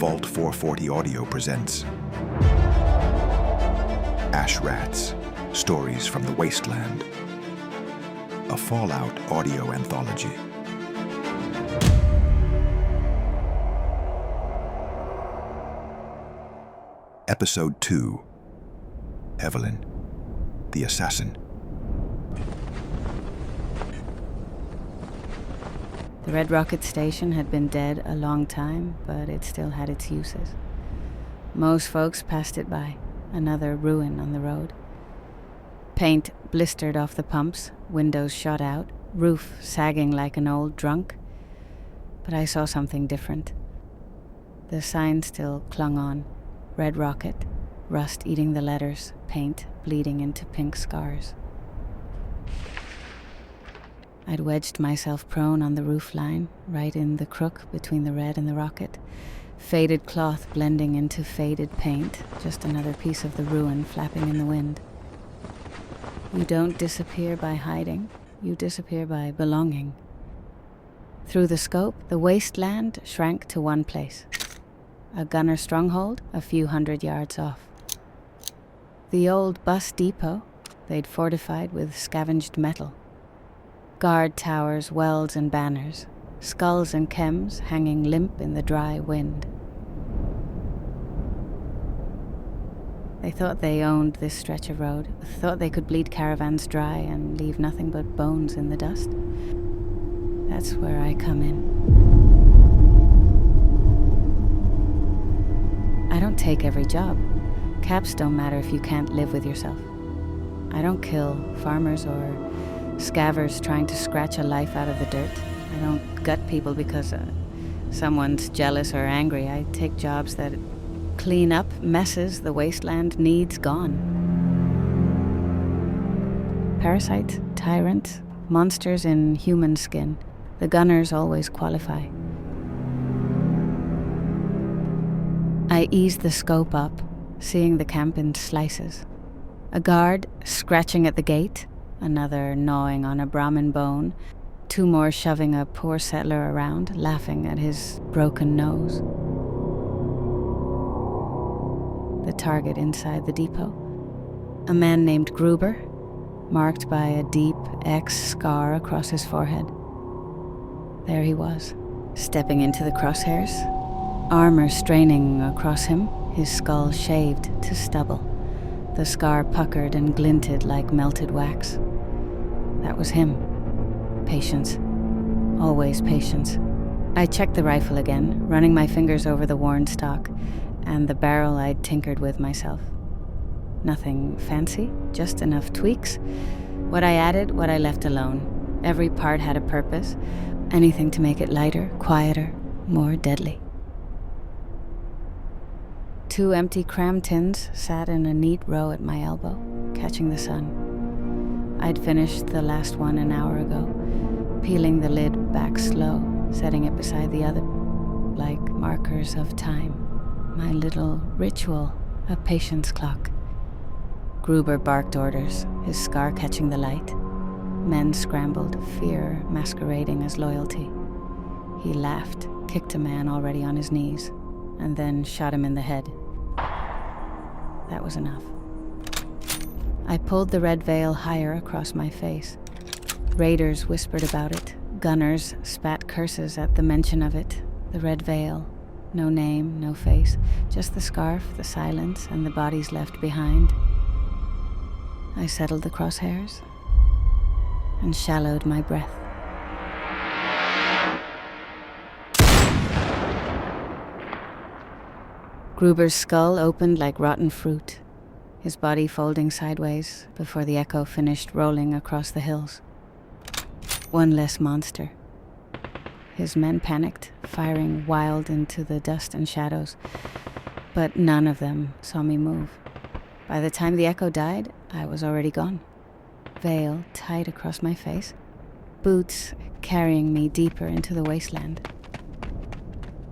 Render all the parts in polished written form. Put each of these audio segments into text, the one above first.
Vault 440 Audio presents Ash Rats, Stories from the Wasteland, a Fallout audio anthology. Episode 2, EVELYN The Assassin. The Red Rocket Station had been dead a long time, but it still had its uses. Most folks passed it by, another ruin on the road. Paint blistered off the pumps, windows shot out, roof sagging like an old drunk. But I saw something different. The sign still clung on. Red Rocket, rust eating the letters, paint bleeding into pink scars. I'd wedged myself prone on the roof line, right in the crook between the red and the rocket. Faded cloth blending into faded paint, just another piece of the ruin flapping in the wind. You don't disappear by hiding, you disappear by belonging. Through the scope, the wasteland shrank to one place. A gunner stronghold a few hundred yards off. The old bus depot they'd fortified with scavenged metal. Guard towers, welds and banners, skulls and chems hanging limp in the dry wind. They thought they owned this stretch of road, thought they could bleed caravans dry and leave nothing but bones in the dust. That's where I come in. I don't take every job. Caps don't matter if you can't live with yourself. I don't kill farmers or scavvers trying to scratch a life out of the dirt. I don't gut people because someone's jealous or angry. I take jobs that clean up messes the wasteland needs gone. Parasites, tyrants, monsters in human skin. The gunners always qualify. I eased the scope up, seeing the camp in slices. A guard scratching at the gate, another gnawing on a Brahmin bone, two more shoving a poor settler around, laughing at his broken nose. The target inside the depot. A man named Gruber, marked by a deep X scar across his forehead. There he was, stepping into the crosshairs, armor straining across him, his skull shaved to stubble, the scar puckered and glinted like melted wax. That was him. Patience. Always patience. I checked the rifle again, running my fingers over the worn stock, and the barrel I'd tinkered with myself. Nothing fancy, just enough tweaks. What I added, what I left alone. Every part had a purpose, anything to make it lighter, quieter, more deadly. 2 empty cram tins sat in a neat row at my elbow, catching the sun. I'd finished the last one an hour ago, peeling the lid back slow, setting it beside the other, like markers of time. My little ritual, a patience clock. Gruber barked orders, his scar catching the light. Men scrambled, fear masquerading as loyalty. He laughed, kicked a man already on his knees, and then shot him in the head. That was enough. I pulled the red veil higher across my face. Raiders whispered about it. Gunners spat curses at the mention of it. The red veil. No name, no face. Just the scarf, the silence, and the bodies left behind. I settled the crosshairs and shallowed my breath. Gruber's skull opened like rotten fruit, his body folding sideways before the echo finished rolling across the hills. One less monster. His men panicked, firing wild into the dust and shadows, but none of them saw me move. By the time the echo died, I was already gone. Veil tied across my face, boots carrying me deeper into the wasteland.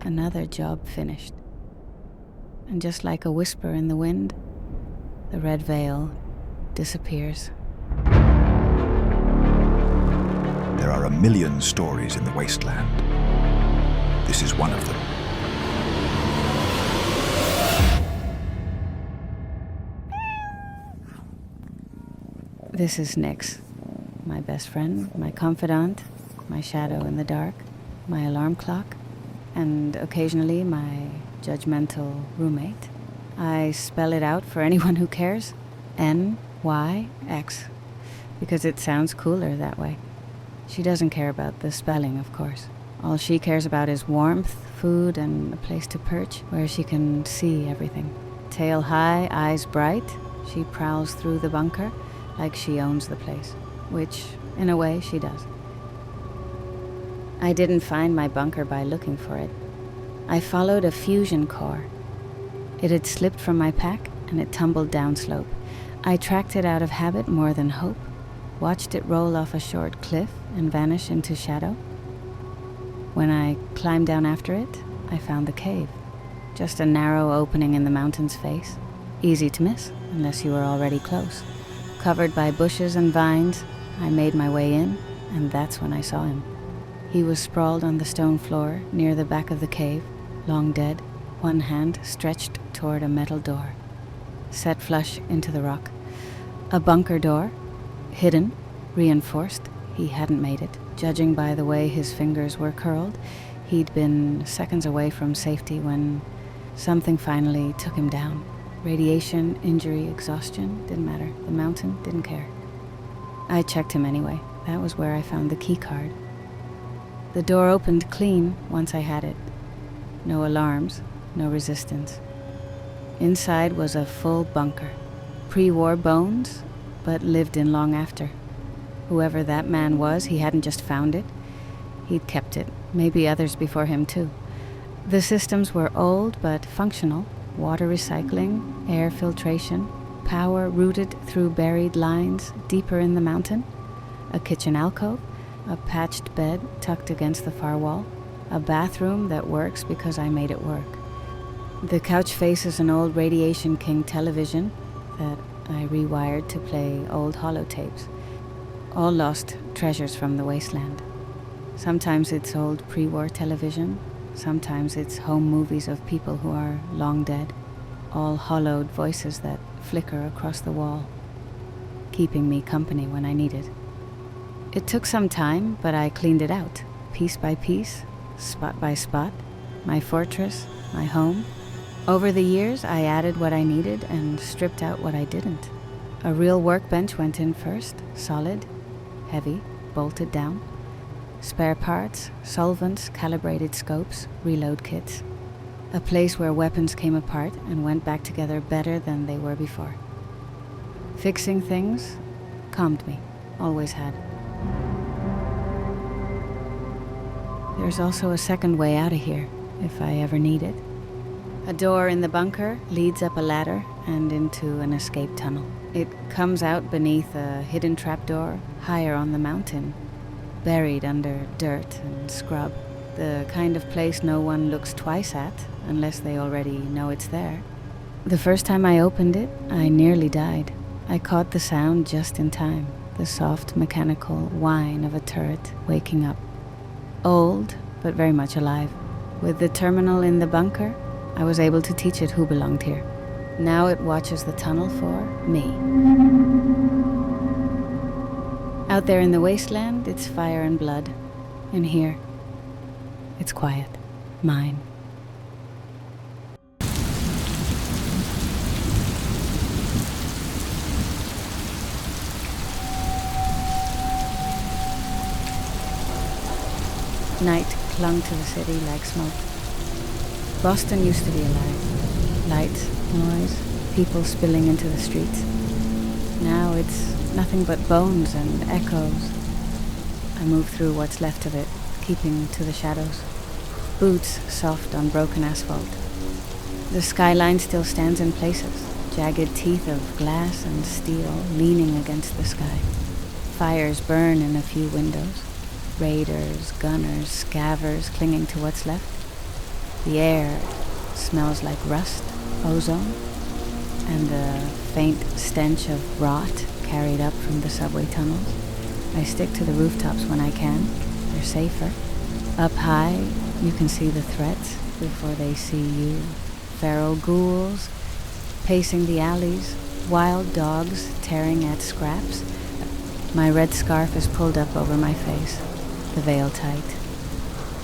Another job finished. And just like a whisper in the wind, the red veil disappears. There are a million stories in the wasteland. This is one of them. This is Nyx, my best friend, my confidant, my shadow in the dark, my alarm clock, and occasionally my judgmental roommate. I spell it out for anyone who cares. N-Y-X, because it sounds cooler that way. She doesn't care about the spelling, of course. All she cares about is warmth, food, and a place to perch where she can see everything. Tail high, eyes bright, she prowls through the bunker like she owns the place, which, in a way, she does. I didn't find my bunker by looking for it. I followed a fusion core. It had slipped from my pack, and it tumbled downslope. I tracked it out of habit more than hope, watched it roll off a short cliff and vanish into shadow. When I climbed down after it, I found the cave. Just a narrow opening in the mountain's face. Easy to miss, unless you were already close. Covered by bushes and vines, I made my way in, and that's when I saw him. He was sprawled on the stone floor near the back of the cave, long dead, one hand stretched toward a metal door, set flush into the rock. A bunker door, hidden, reinforced. He hadn't made it. Judging by the way his fingers were curled, he'd been seconds away from safety when something finally took him down. Radiation, injury, exhaustion, didn't matter. The mountain didn't care. I checked him anyway. That was where I found the key card. The door opened clean once I had it. No alarms, no resistance. Inside was a full bunker. Pre-war bones, but lived in long after. Whoever that man was, he hadn't just found it. He'd kept it. Maybe others before him too. The systems were old but functional. Water recycling, air filtration, power routed through buried lines deeper in the mountain, a kitchen alcove, a patched bed tucked against the far wall, a bathroom that works because I made it work. The couch faces an old Radiation King television that I rewired to play old holotapes. All lost treasures from the wasteland. Sometimes it's old pre-war television, sometimes it's home movies of people who are long dead, all hollowed voices that flicker across the wall, keeping me company when I need it. It took some time, but I cleaned it out, piece by piece, spot by spot, my fortress, my home. Over the years, I added what I needed and stripped out what I didn't. A real workbench went in first, solid, heavy, bolted down. Spare parts, solvents, calibrated scopes, reload kits. A place where weapons came apart and went back together better than they were before. Fixing things calmed me, always had. There's also a second way out of here, if I ever need it. A door in the bunker leads up a ladder and into an escape tunnel. It comes out beneath a hidden trapdoor higher on the mountain, buried under dirt and scrub, the kind of place no one looks twice at unless they already know it's there. The first time I opened it, I nearly died. I caught the sound just in time, the soft mechanical whine of a turret waking up. Old, but very much alive. With the terminal in the bunker, I was able to teach it who belonged here. Now it watches the tunnel for me. Out there in the wasteland, it's fire and blood. In here, it's quiet. Mine. Night clung to the city like smoke. Boston used to be alive. Lights, noise, people spilling into the streets. Now it's nothing but bones and echoes. I move through what's left of it, keeping to the shadows. Boots soft on broken asphalt. The skyline still stands in places, jagged teeth of glass and steel leaning against the sky. Fires burn in a few windows. Raiders, gunners, scavvers clinging to what's left. The air smells like rust, ozone, and the faint stench of rot carried up from the subway tunnels. I stick to the rooftops when I can. They're safer. Up high, you can see the threats before they see you. Feral ghouls pacing the alleys, wild dogs tearing at scraps, My red scarf is pulled up over my face, the veil tight.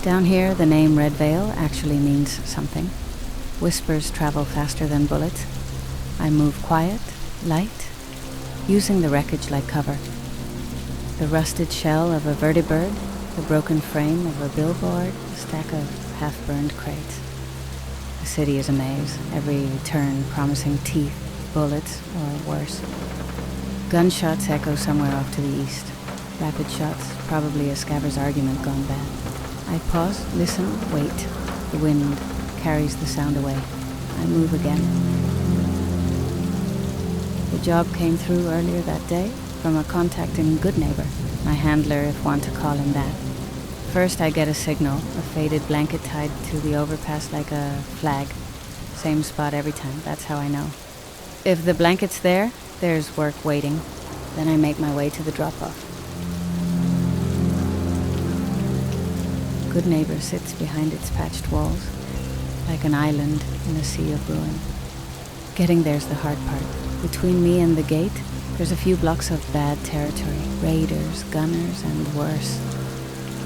Down here, the name Red Veil actually means something. Whispers travel faster than bullets. I move quiet, light, using the wreckage like cover. The rusted shell of a vertibird, the broken frame of a billboard, a stack of half-burned crates. The city is a maze, every turn promising teeth, bullets, or worse. Gunshots echo somewhere off to the east. Rapid shots, probably a scabber's argument gone bad. I pause, listen, wait. The wind carries the sound away. I move again. The job came through earlier that day from a contact in Goodneighbor, my handler if one to call him that. First I get a signal, a faded blanket tied to the overpass like a flag. Same spot every time, that's how I know. If the blanket's there, there's work waiting. Then I make my way to the drop-off. Goodneighbor sits behind its patched walls, like an island in a sea of ruin. Getting there's the hard part. Between me and the gate, there's a few blocks of bad territory. Raiders, gunners, and worse.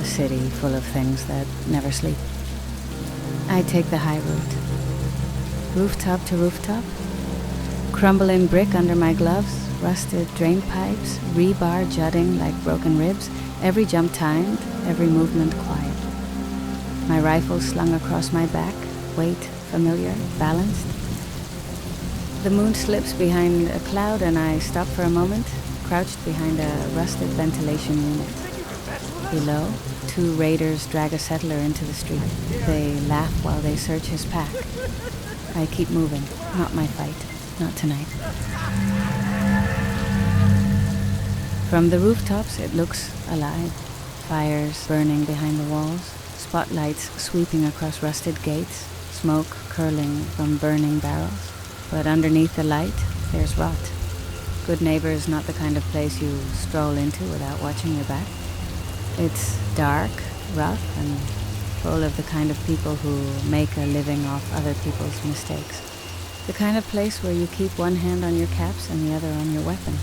A city full of things that never sleep. I take the high route. Rooftop to rooftop. Crumbling brick under my gloves, rusted drain pipes, rebar jutting like broken ribs, every jump timed, every movement quiet. My rifle slung across my back, weight familiar, balanced. The moon slips behind a cloud and I stop for a moment, crouched behind a rusted ventilation unit. Below, 2 raiders drag a settler into the street. They laugh while they search his pack. I keep moving, not my fight, not tonight. From the rooftops, it looks alive. Fires burning behind the walls, spotlights sweeping across rusted gates, smoke curling from burning barrels. But underneath the light, there's rot. Goodneighbor is not the kind of place you stroll into without watching your back. It's dark, rough, and full of the kind of people who make a living off other people's mistakes. The kind of place where you keep one hand on your caps and the other on your weapon.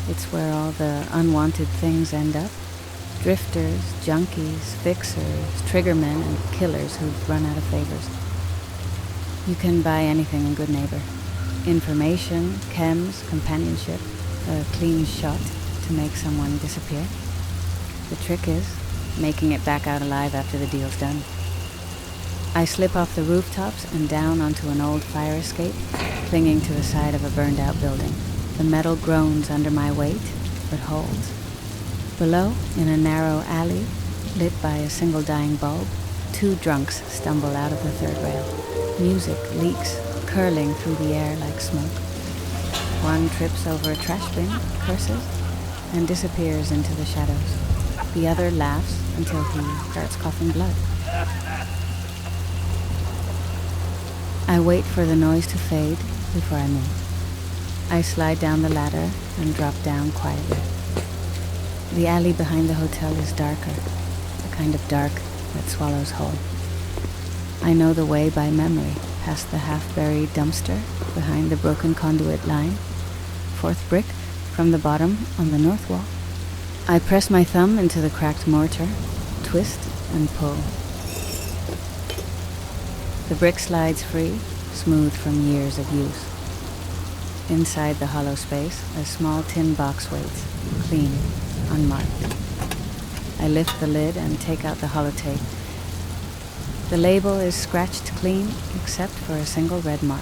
It's where all the unwanted things end up. Drifters, junkies, fixers, triggermen, and killers who've run out of favors. You can buy anything in Goodneighbor. Information, chems, companionship, a clean shot to make someone disappear. The trick is making it back out alive after the deal's done. I slip off the rooftops and down onto an old fire escape, clinging to the side of a burned-out building. The metal groans under my weight, but holds. Below, in a narrow alley, lit by a single dying bulb, 2 drunks stumble out of the third rail. Music leaks, curling through the air like smoke. One trips over a trash bin, curses, and disappears into the shadows. The other laughs until he starts coughing blood. I wait for the noise to fade before I move. I slide down the ladder and drop down quietly. The alley behind the hotel is darker, the kind of dark that swallows whole. I know the way by memory, past the half-buried dumpster behind the broken conduit line, 4th brick from the bottom on the north wall. I press my thumb into the cracked mortar, twist and pull. The brick slides free, smooth from years of use. Inside the hollow space, a small tin box waits, clean, unmarked. I lift the lid and take out the holotape. The label is scratched clean, except for a single red mark.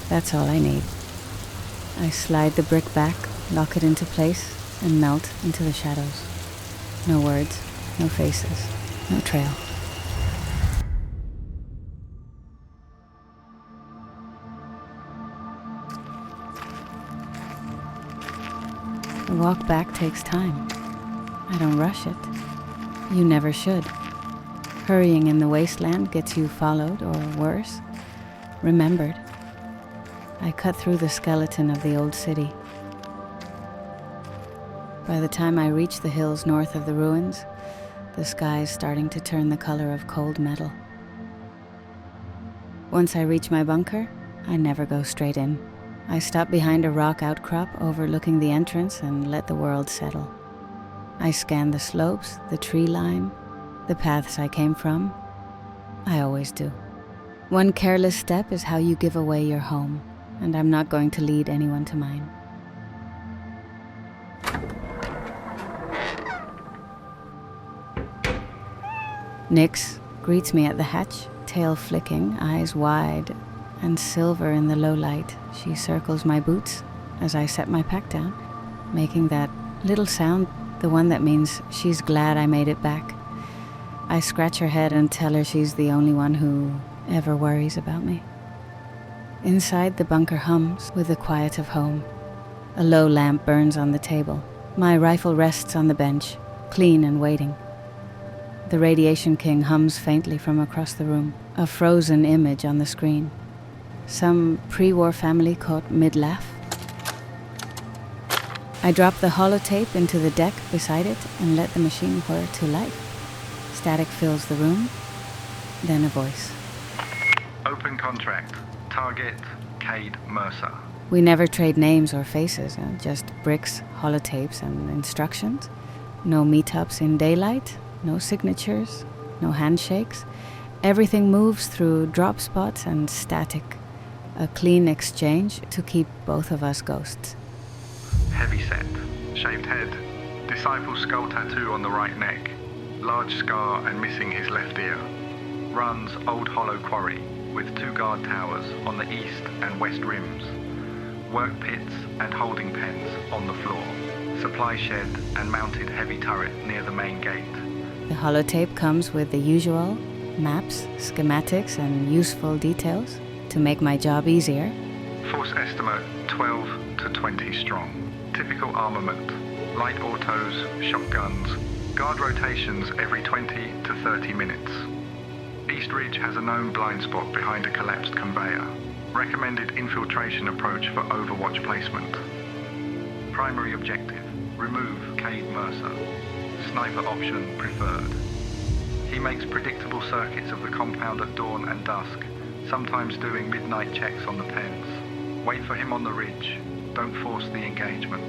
That's all I need. I slide the brick back, lock it into place, and melt into the shadows. No words, no faces, no trail. The walk back takes time. I don't rush it. You never should. Hurrying in the wasteland gets you followed, or worse, remembered. I cut through the skeleton of the old city. By the time I reach the hills north of the ruins, the sky's starting to turn the color of cold metal. Once I reach my bunker, I never go straight in. I stop behind a rock outcrop overlooking the entrance and let the world settle. I scan the slopes, the tree line, the paths I came from. I always do. One careless step is how you give away your home, and I'm not going to lead anyone to mine. Nyx greets me at the hatch, tail flicking, eyes wide, and silver in the low light. She circles my boots as I set my pack down, making that little sound, the one that means she's glad I made it back. I scratch her head and tell her she's the only one who ever worries about me. Inside, the bunker hums with the quiet of home. A low lamp burns on the table. My rifle rests on the bench, clean and waiting. The Radiation King hums faintly from across the room, a frozen image on the screen. Some pre-war family caught mid-laugh. I drop the holotape into the deck beside it and let the machine whir to life. Static fills the room, then a voice. Open contract. Target, Cade Mercer. We never trade names or faces, just bricks, holotapes, and instructions. No meetups in daylight, no signatures, no handshakes. Everything moves through drop spots and static. A clean exchange to keep both of us ghosts. Heavy set. Shaved head. Disciple skull tattoo on the right neck. Large scar and missing his left ear. Runs Old Hollow Quarry with 2 guard towers on the east and west rims. Work pits and holding pens on the floor. Supply shed and mounted heavy turret near the main gate. The holotape comes with the usual maps, schematics, and useful details to make my job easier. Force estimate 12 to 20 strong. Typical armament. Light autos, shotguns. Guard rotations every 20 to 30 minutes. East Ridge has a known blind spot behind a collapsed conveyor. Recommended infiltration approach for overwatch placement. Primary objective, remove Cade Mercer. Sniper option preferred. He makes predictable circuits of the compound at dawn and dusk, sometimes doing midnight checks on the pens. Wait for him on the ridge. Don't force the engagement.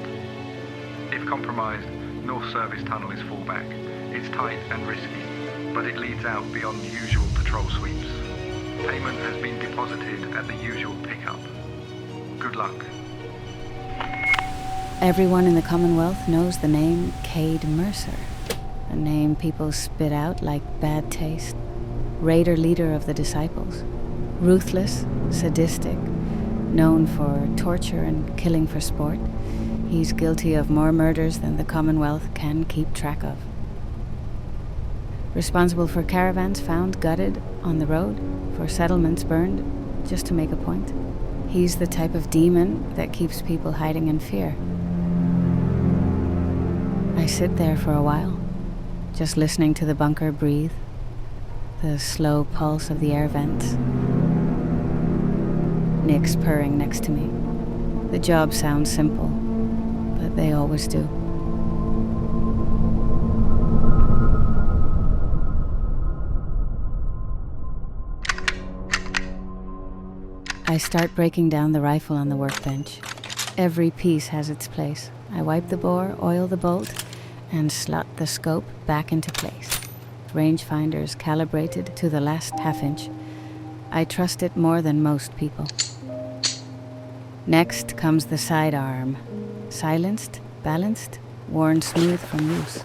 If compromised, North Service Tunnel is fallback. It's tight and risky, but it leads out beyond the usual patrol sweeps. Payment has been deposited at the usual pickup. Good luck. Everyone in the Commonwealth knows the name Cade Mercer, a name people spit out like bad taste. Raider leader of the Disciples. Ruthless, sadistic, known for torture and killing for sport. He's guilty of more murders than the Commonwealth can keep track of. Responsible for caravans found gutted on the road, for settlements burned, just to make a point. He's the type of demon that keeps people hiding in fear. I sit there for a while, just listening to the bunker breathe, the slow pulse of the air vents. Nyx purring next to me. The job sounds simple, but they always do. I start breaking down the rifle on the workbench. Every piece has its place. I wipe the bore, oil the bolt, and slot the scope back into place. Rangefinders calibrated to the last half-inch. I trust it more than most people. Next comes the sidearm. Silenced, balanced, worn smooth from use.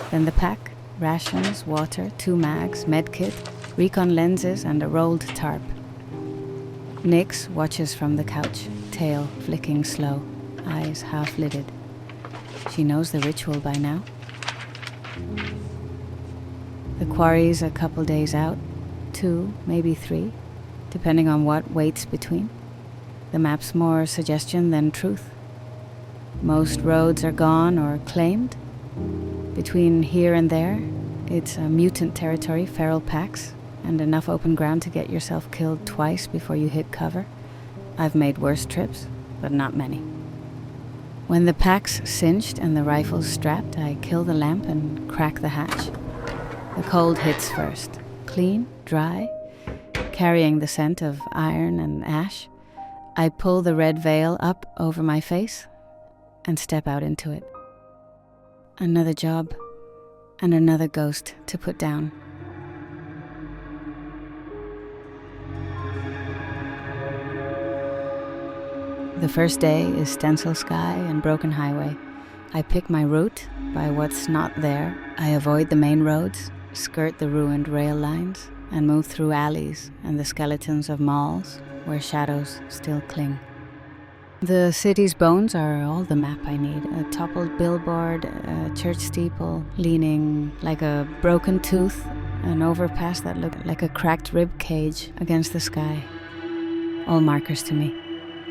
Then the pack, rations, water, 2 mags, medkit, recon lenses, and a rolled tarp. Nyx watches from the couch, tail flicking slow, eyes half-lidded. She knows the ritual by now. The quarry's a couple days out, 2, maybe 3, depending on what waits between. The map's more suggestion than truth. Most roads are gone or claimed. Between here and there, it's a mutant territory, feral packs, and enough open ground to get yourself killed twice before you hit cover. I've made worse trips, but not many. When the pack's cinched and the rifle's strapped, I kill the lamp and crack the hatch. The cold hits first. Clean, dry, carrying the scent of iron and ash. I pull the red veil up over my face and step out into it. Another job and another ghost to put down. The first day is stencil sky and broken highway. I pick my route by what's not there. I avoid the main roads, skirt the ruined rail lines, and move through alleys and the skeletons of malls where shadows still cling. The city's bones are all the map I need. A toppled billboard, a church steeple leaning like a broken tooth, an overpass that looked like a cracked rib cage against the sky. All markers to me.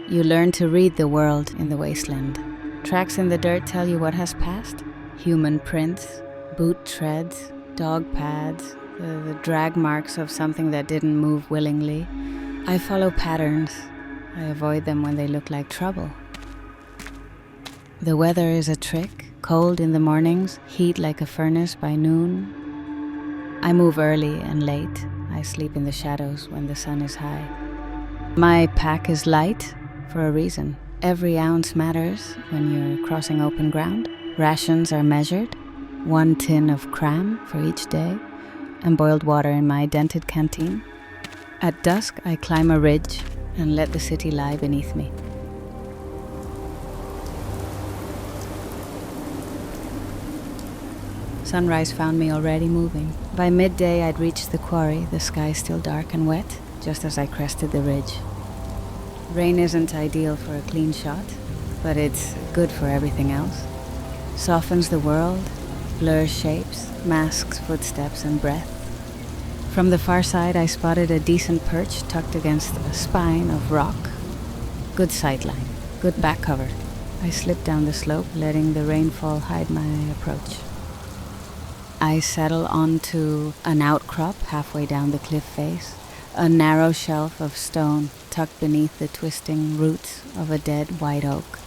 You learn to read the world in the wasteland. Tracks in the dirt tell you what has passed. Human prints, boot treads, dog pads, the drag marks of something that didn't move willingly. I follow patterns. I avoid them when they look like trouble. The weather is a trick. Cold in the mornings, heat like a furnace by noon. I move early and late. I sleep in the shadows when the sun is high. My pack is light for a reason. Every ounce matters when you're crossing open ground. Rations are measured. 1 tin of cram for each day, and boiled water in my dented canteen. At dusk, I climb a ridge and let the city lie beneath me. Sunrise found me already moving. By midday, I'd reached the quarry, the sky still dark and wet, just as I crested the ridge. Rain isn't ideal for a clean shot, but it's good for everything else. Softens the world, blurs shapes, masks footsteps and breath. From the far side, I spotted a decent perch tucked against a spine of rock. Good sightline, good back cover. I slipped down the slope, letting the rainfall hide my approach. I settle onto an outcrop halfway down the cliff face, a narrow shelf of stone tucked beneath the twisting roots of a dead white oak.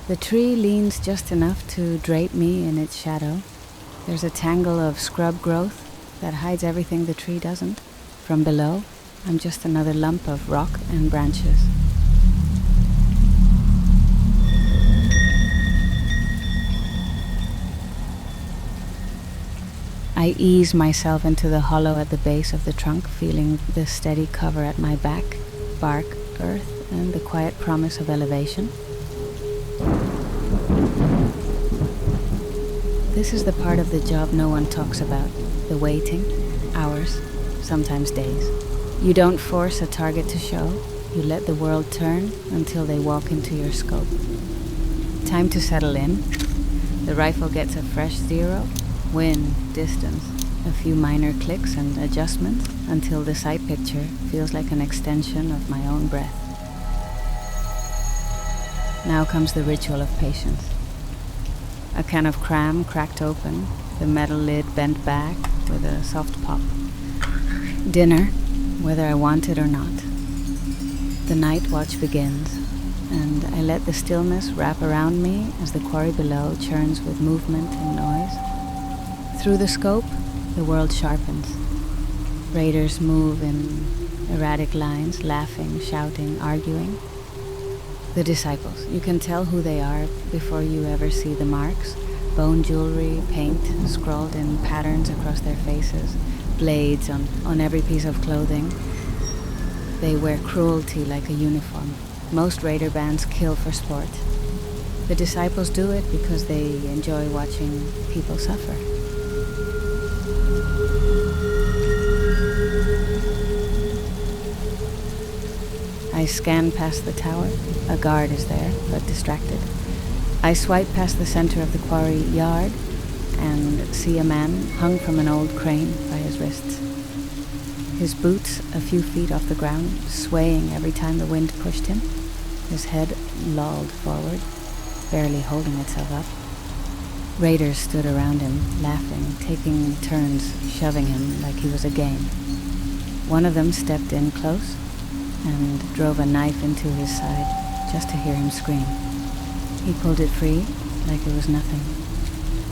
The tree leans just enough to drape me in its shadow. There's a tangle of scrub growth that hides everything the tree doesn't. From below, I'm just another lump of rock and branches. I ease myself into the hollow at the base of the trunk, feeling the steady cover at my back, bark, earth, and the quiet promise of elevation. This is the part of the job no one talks about, the waiting, hours, sometimes days. You don't force a target to show, you let the world turn until they walk into your scope. Time to settle in. The rifle gets a fresh 0, wind, distance, a few minor clicks and adjustments until the sight picture feels like an extension of my own breath. Now comes the ritual of patience. A can of cram cracked open, the metal lid bent back with a soft pop. Dinner, whether I want it or not. The night watch begins, and I let the stillness wrap around me as the quarry below churns with movement and noise. Through the scope, the world sharpens. Raiders move in erratic lines, laughing, shouting, arguing. The disciples, you can tell who they are before you ever see the marks. Bone jewelry, paint scrawled in patterns across their faces, blades on every piece of clothing. They wear cruelty like a uniform. Most raider bands kill for sport. The disciples do it because they enjoy watching people suffer. I scan past the tower. A guard is there, but distracted. I swipe past the center of the quarry yard and see a man hung from an old crane by his wrists. His boots a few feet off the ground, swaying every time the wind pushed him. His head lolled forward, barely holding itself up. Raiders stood around him, laughing, taking turns shoving him like he was a game. One of them stepped in close and drove a knife into his side just to hear him scream. He pulled it free like it was nothing.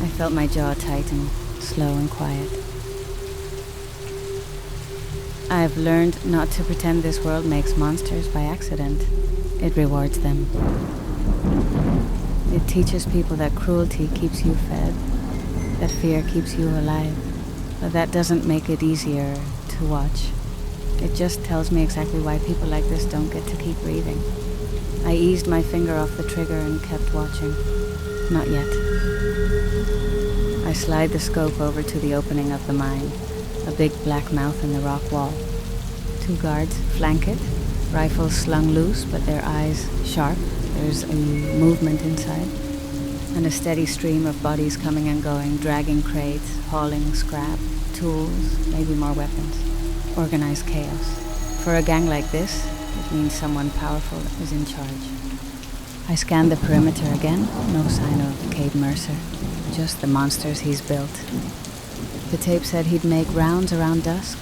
I felt my jaw tighten, slow and quiet. I've learned not to pretend this world makes monsters by accident. It rewards them. It teaches people that cruelty keeps you fed, that fear keeps you alive. But that doesn't make it easier to watch. It just tells me exactly why people like this don't get to keep breathing. I eased my finger off the trigger and kept watching. Not yet. I slide the scope over to the opening of the mine, a big black mouth in the rock wall. 2 guards flank it, rifles slung loose, but their eyes sharp. There's a movement inside, and a steady stream of bodies coming and going, dragging crates, hauling scrap, tools, maybe more weapons. Organized chaos. For a gang like this, it means someone powerful is in charge. I scanned the perimeter again, no sign of Cade Mercer, just the monsters he's built. The tape said he'd make rounds around dusk,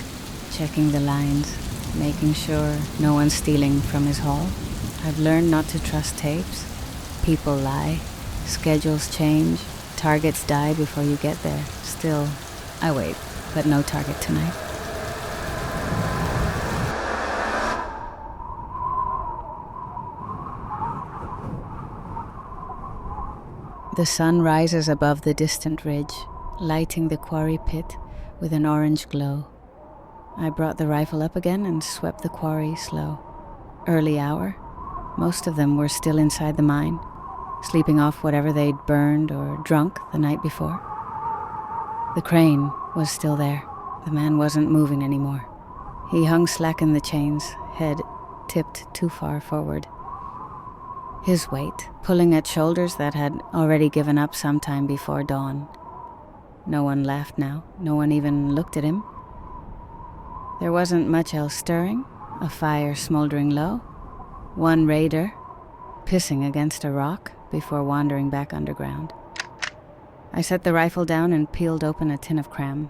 checking the lines, making sure no one's stealing from his haul. I've learned not to trust tapes. People lie, schedules change, targets die before you get there. Still, I wait, but no target tonight. The sun rises above the distant ridge, lighting the quarry pit with an orange glow. I brought the rifle up again and swept the quarry slow. Early hour. Most of them were still inside the mine, sleeping off whatever they'd burned or drunk the night before. The crane was still there. The man wasn't moving anymore. He hung slack in the chains, head tipped too far forward. His weight, pulling at shoulders that had already given up sometime before dawn. No one laughed now. No one even looked at him. There wasn't much else stirring, a fire smoldering low. One raider, pissing against a rock before wandering back underground. I set the rifle down and peeled open a tin of cram.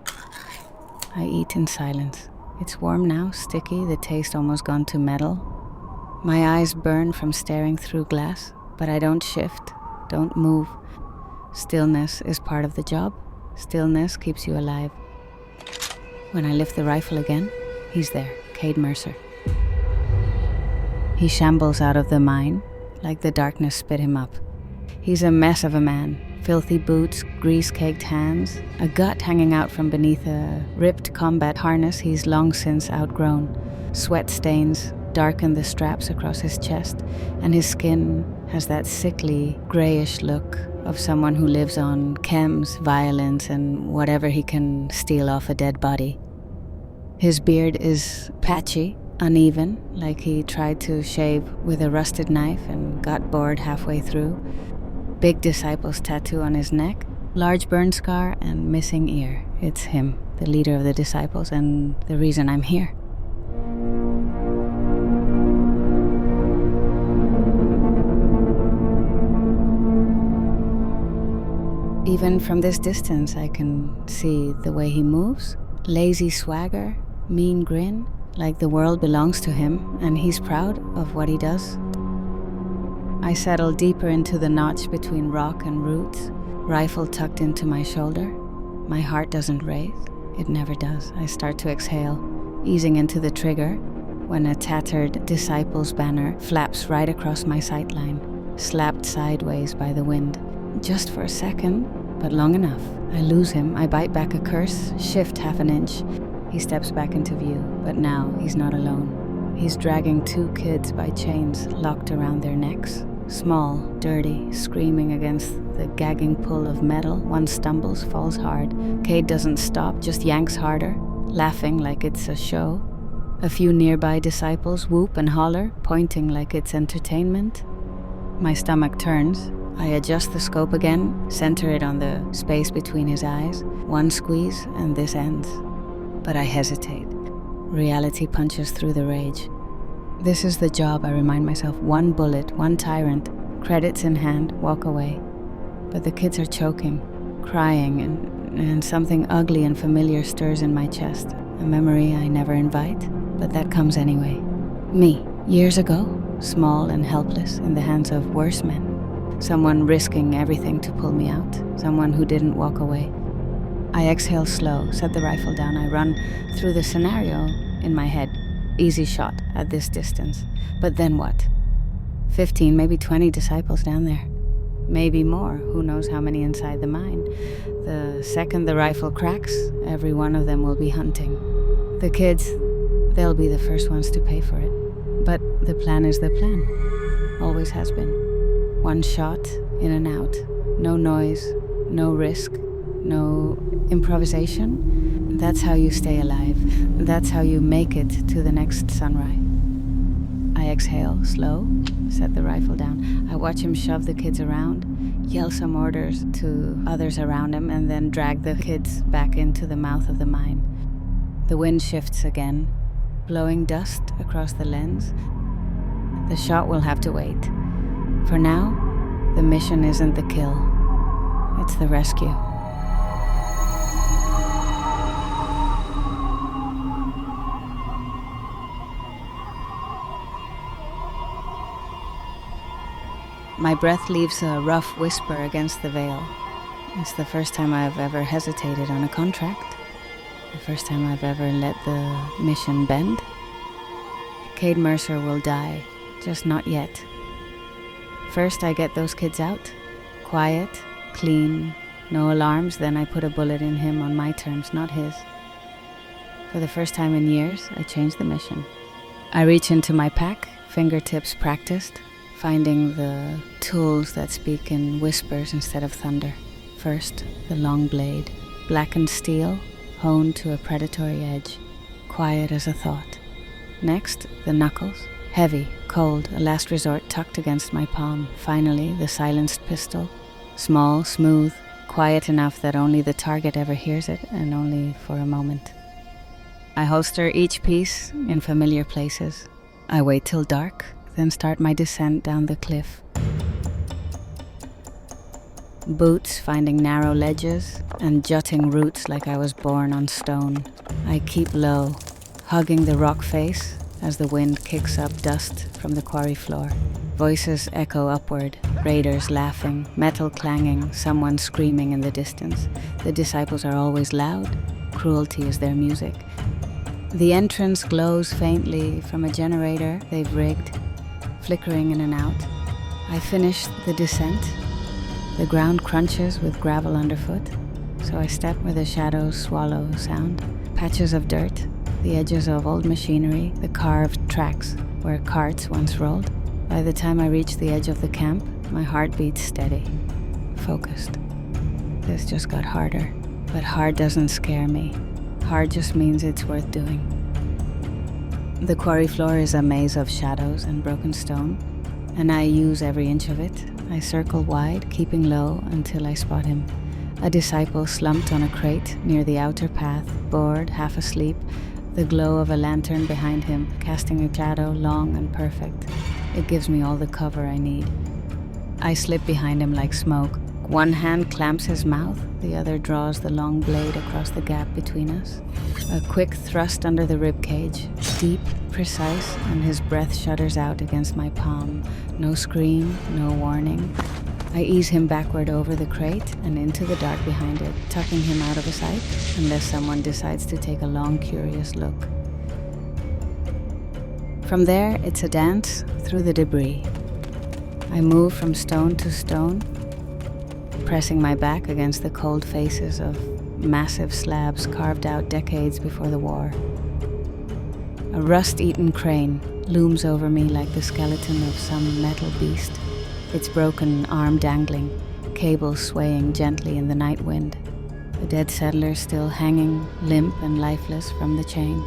I eat in silence. It's warm now, sticky, the taste almost gone to metal. My eyes burn from staring through glass, but I don't shift, don't move. Stillness is part of the job. Stillness keeps you alive. When I lift the rifle again, he's there, Cade Mercer. He shambles out of the mine, like the darkness spit him up. He's a mess of a man. Filthy boots, grease-caked hands, a gut hanging out from beneath a ripped combat harness he's long since outgrown. Sweat stains darken the straps across his chest, and his skin has that sickly, grayish look of someone who lives on chems, violence, and whatever he can steal off a dead body. His beard is patchy, uneven, like he tried to shave with a rusted knife and got bored halfway through. Big disciple's tattoo on his neck, large burn scar, and missing ear. It's him, the leader of the disciples, and the reason I'm here. Even from this distance, I can see the way he moves. Lazy swagger, mean grin, like the world belongs to him, and he's proud of what he does. I settle deeper into the notch between rock and roots, rifle tucked into my shoulder. My heart doesn't race. It never does. I start to exhale, easing into the trigger, when a tattered disciple's banner flaps right across my sightline, slapped sideways by the wind. Just for a second, but long enough. I lose him, I bite back a curse, shift half an inch. He steps back into view, but now he's not alone. He's dragging 2 kids by chains locked around their necks. Small, dirty, screaming against the gagging pull of metal. One stumbles, falls hard. Cade doesn't stop, just yanks harder, laughing like it's a show. A few nearby disciples whoop and holler, pointing like it's entertainment. My stomach turns. I adjust the scope again, center it on the space between his eyes. One squeeze, and this ends. But I hesitate. Reality punches through the rage. This is the job, I remind myself. 1 bullet, 1 tyrant, credits in hand, walk away. But the kids are choking, crying, and something ugly and familiar stirs in my chest. A memory I never invite, but that comes anyway. Me, years ago, small and helpless in the hands of worse men. Someone risking everything to pull me out. Someone who didn't walk away. I exhale slow, set the rifle down. I run through the scenario in my head. Easy shot at this distance. But then what? 15, maybe 20 disciples down there. Maybe more, who knows how many inside the mine. The second the rifle cracks, every one of them will be hunting. The kids, they'll be the first ones to pay for it. But the plan is the plan. Always has been. One shot, in and out. No noise, no risk, no improvisation. That's how you stay alive. That's how you make it to the next sunrise. I exhale, slow, set the rifle down. I watch him shove the kids around, yell some orders to others around him, and then drag the kids back into the mouth of the mine. The wind shifts again, blowing dust across the lens. The shot will have to wait. For now, the mission isn't the kill. It's the rescue. My breath leaves a rough whisper against the veil. It's the first time I've ever hesitated on a contract. The first time I've ever let the mission bend. Cade Mercer will die, just not yet. First I get those kids out. Quiet, clean, no alarms, then I put a bullet in him on my terms, not his. For the first time in years, I change the mission. I reach into my pack, fingertips practiced, finding the tools that speak in whispers instead of thunder. First, the long blade, blackened steel, honed to a predatory edge, quiet as a thought. Next, the knuckles, heavy, cold, a last resort tucked against my palm. Finally, the silenced pistol, small, smooth, quiet enough that only the target ever hears it, and only for a moment. I holster each piece in familiar places. I wait till dark, then start my descent down the cliff. Boots finding narrow ledges and jutting roots like I was born on stone. I keep low, hugging the rock face as the wind kicks up dust from the quarry floor. Voices echo upward, raiders laughing, metal clanging, someone screaming in the distance. The disciples are always loud, cruelty is their music. The entrance glows faintly from a generator they've rigged, flickering in and out. I finish the descent. The ground crunches with gravel underfoot, so I step where the shadows swallow sound. Patches of dirt, the edges of old machinery, the carved tracks where carts once rolled. By the time I reach the edge of the camp, my heart beats steady, focused. This just got harder, but hard doesn't scare me. Hard just means it's worth doing. The quarry floor is a maze of shadows and broken stone, and I use every inch of it. I circle wide, keeping low until I spot him. A disciple slumped on a crate near the outer path, bored, half asleep, the glow of a lantern behind him, casting a shadow long and perfect. It gives me all the cover I need. I slip behind him like smoke. One hand clamps his mouth, the other draws the long blade across the gap between us. A quick thrust under the rib cage, deep, precise, and his breath shudders out against my palm. No scream, no warning. I ease him backward over the crate and into the dark behind it, tucking him out of sight unless someone decides to take a long, curious look. From there, it's a dance through the debris. I move from stone to stone, pressing my back against the cold faces of massive slabs carved out decades before the war. A rust-eaten crane looms over me like the skeleton of some metal beast, its broken arm dangling, cables swaying gently in the night wind. The dead settler still hanging limp and lifeless from the chain.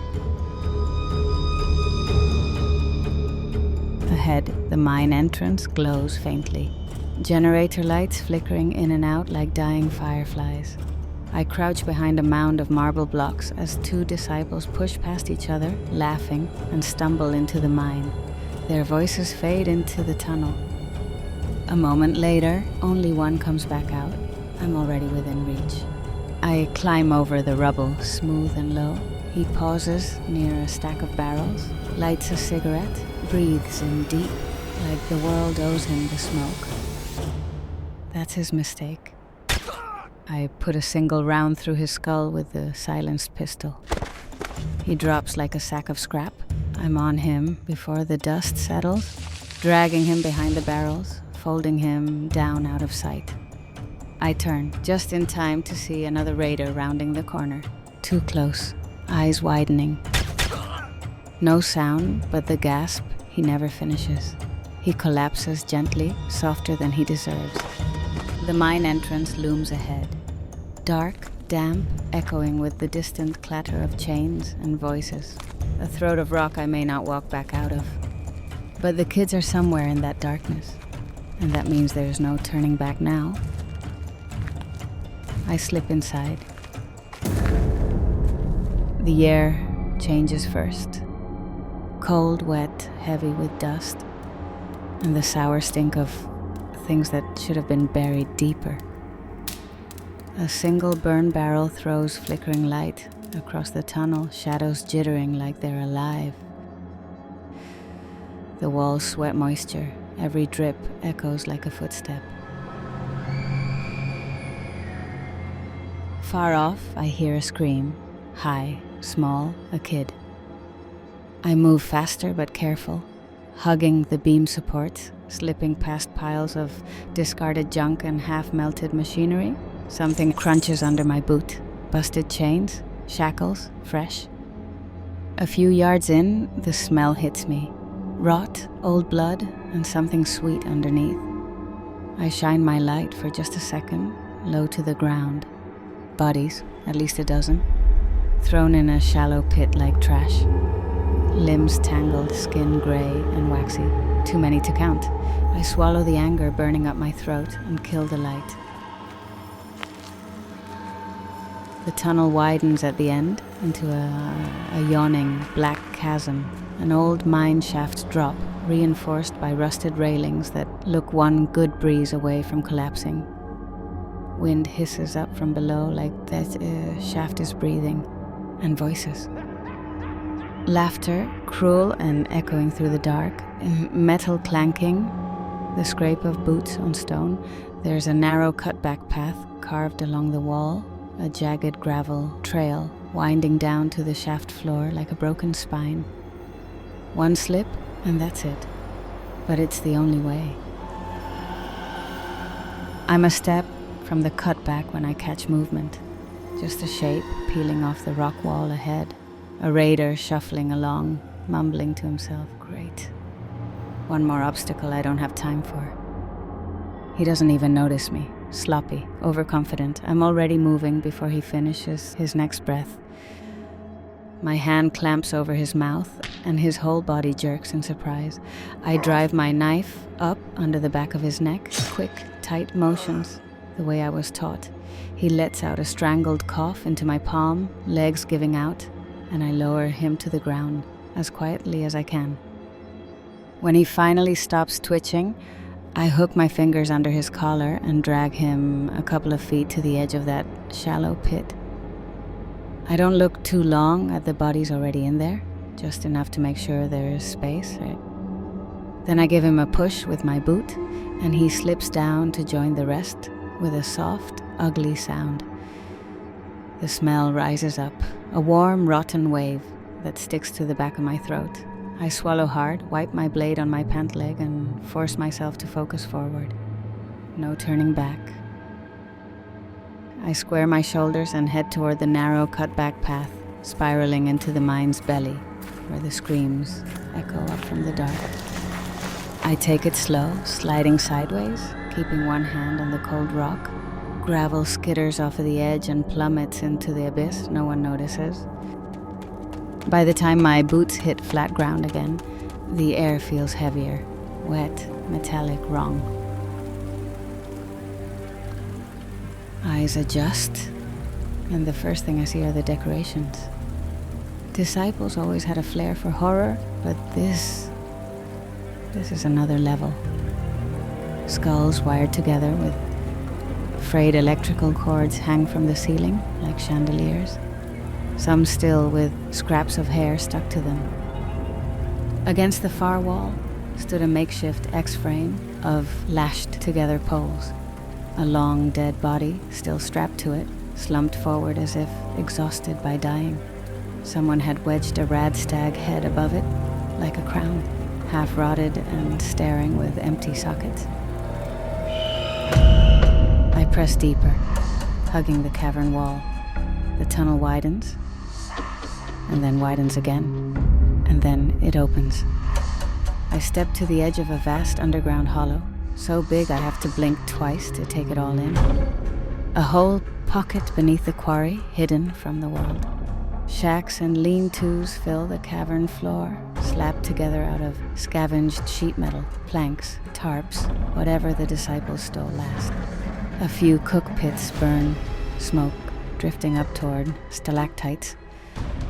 Ahead, the mine entrance glows faintly. Generator lights flickering in and out like dying fireflies. I crouch behind a mound of marble blocks as two disciples push past each other, laughing, and stumble into the mine. Their voices fade into the tunnel. A moment later, only one comes back out. I'm already within reach. I climb over the rubble, smooth and low. He pauses near a stack of barrels, lights a cigarette, breathes in deep, like the world owes him the smoke. That's his mistake. I put a single round through his skull with the silenced pistol. He drops like a sack of scrap. I'm on him before the dust settles, dragging him behind the barrels, folding him down out of sight. I turn, just in time to see another raider rounding the corner. Too close, eyes widening. No sound, but the gasp he never finishes. He collapses gently, softer than he deserves. The mine entrance looms ahead. Dark, damp, echoing with the distant clatter of chains and voices. A throat of rock I may not walk back out of. But the kids are somewhere in that darkness, and that means there's no turning back now. I slip inside. The air changes first. Cold, wet, heavy with dust, and the sour stink of things that should have been buried deeper. A single burn barrel throws flickering light across the tunnel, shadows jittering like they're alive. The walls sweat moisture, every drip echoes like a footstep. Far off, I hear a scream, high, small, a kid. I move faster but careful, hugging the beam supports, slipping past piles of discarded junk and half-melted machinery. Something crunches under my boot. Busted chains, shackles, fresh. A few yards in, the smell hits me. Rot, old blood, and something sweet underneath. I shine my light for just a second, low to the ground. Bodies, at least a dozen, thrown in a shallow pit like trash. Limbs tangled, skin gray and waxy. Too many to count. I swallow the anger burning up my throat and kill the light. The tunnel widens at the end into a yawning black chasm. An old mine shaft drop, reinforced by rusted railings that look one good breeze away from collapsing. Wind hisses up from below like that shaft is breathing, and voices. Laughter, cruel and echoing through the dark. Metal clanking, the scrape of boots on stone. There's a narrow cutback path carved along the wall, a jagged gravel trail winding down to the shaft floor like a broken spine. One slip, and that's it. But it's the only way. I'm a step from the cutback when I catch movement. Just a shape peeling off the rock wall ahead. A raider shuffling along, mumbling to himself, great. One more obstacle I don't have time for. He doesn't even notice me. Sloppy, overconfident. I'm already moving before he finishes his next breath. My hand clamps over his mouth, and his whole body jerks in surprise. I drive my knife up under the back of his neck, quick, tight motions, the way I was taught. He lets out a strangled cough into my palm, legs giving out, and I lower him to the ground as quietly as I can. When he finally stops twitching, I hook my fingers under his collar and drag him a couple of feet to the edge of that shallow pit. I don't look too long at the bodies already in there, just enough to make sure there is space. Then I give him a push with my boot, and he slips down to join the rest with a soft, ugly sound. The smell rises up, a warm, rotten wave that sticks to the back of my throat. I swallow hard, wipe my blade on my pant leg, and force myself to focus forward. No turning back. I square my shoulders and head toward the narrow cutback path, spiraling into the mine's belly, where the screams echo up from the dark. I take it slow, sliding sideways, keeping one hand on the cold rock. Gravel skitters off of the edge and plummets into the abyss. No one notices. By the time my boots hit flat ground again, the air feels heavier, wet, metallic, wrong. Eyes adjust, and the first thing I see are the decorations. Disciples always had a flair for horror, but this is another level. Skulls wired together with frayed electrical cords hang from the ceiling like chandeliers, some still with scraps of hair stuck to them. Against the far wall stood a makeshift X-frame of lashed together poles. A long dead body still strapped to it, slumped forward as if exhausted by dying. Someone had wedged a radstag head above it, like a crown, half rotted and staring with empty sockets. I press deeper, hugging the cavern wall. The tunnel widens, and then widens again, and then it opens. I step to the edge of a vast underground hollow, so big I have to blink twice to take it all in. A whole pocket beneath the quarry, hidden from the world. Shacks and lean-tos fill the cavern floor, slapped together out of scavenged sheet metal, planks, tarps, whatever the disciples stole last. A few cook pits burn, smoke drifting up toward stalactites,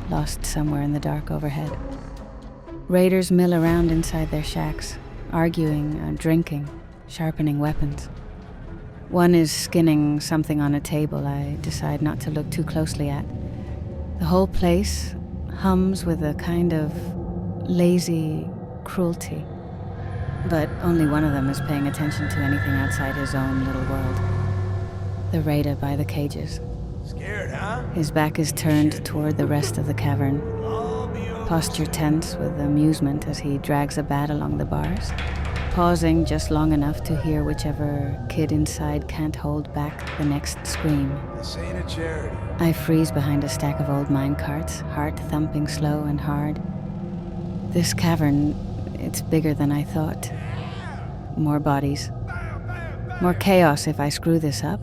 lost somewhere in the dark overhead. Raiders mill around inside their shacks, arguing and drinking, sharpening weapons. One is skinning something on a table I decide not to look too closely at. The whole place hums with a kind of lazy cruelty. But only one of them is paying attention to anything outside his own little world. The raider by the cages. Scared, huh? His back is turned toward the rest of the cavern, posture tense with amusement as he drags a bat along the bars, pausing just long enough to hear whichever kid inside can't hold back the next scream. This ain't a charity. I freeze behind a stack of old mine carts, heart thumping slow and hard. This cavern, it's bigger than I thought. More bodies. More chaos if I screw this up.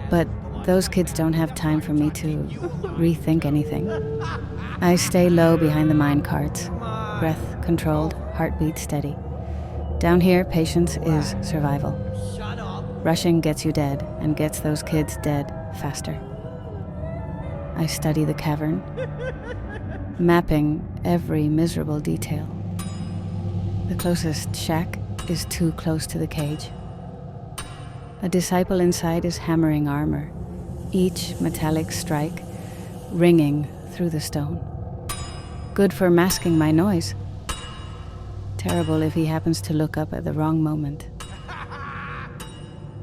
But those kids don't have time for me to rethink anything. I stay low behind the mine carts, breath controlled, heartbeat steady. Down here, patience is survival. Rushing gets you dead, and gets those kids dead faster. I study the cavern, mapping every miserable detail. The closest shack is too close to the cage. A disciple inside is hammering armor, each metallic strike ringing through the stone. Good for masking my noise. Terrible if he happens to look up at the wrong moment.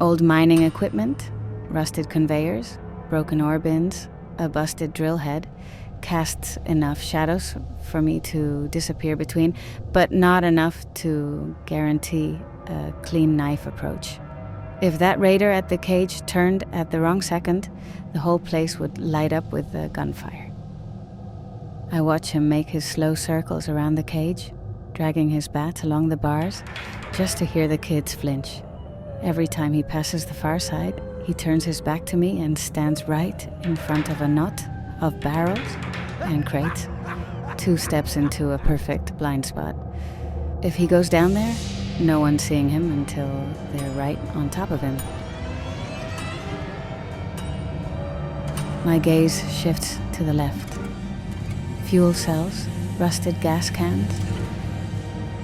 Old mining equipment, rusted conveyors, broken ore bins, a busted drill head, casts enough shadows for me to disappear between, but not enough to guarantee a clean knife approach. If that raider at the cage turned at the wrong second, the whole place would light up with gunfire. I watch him make his slow circles around the cage, dragging his bat along the bars, just to hear the kids flinch. Every time he passes the far side, he turns his back to me and stands right in front of a knot of barrels and crates, 2 steps into a perfect blind spot. If he goes down there, no one's seeing him until they're right on top of him. My gaze shifts to the left. Fuel cells, rusted gas cans,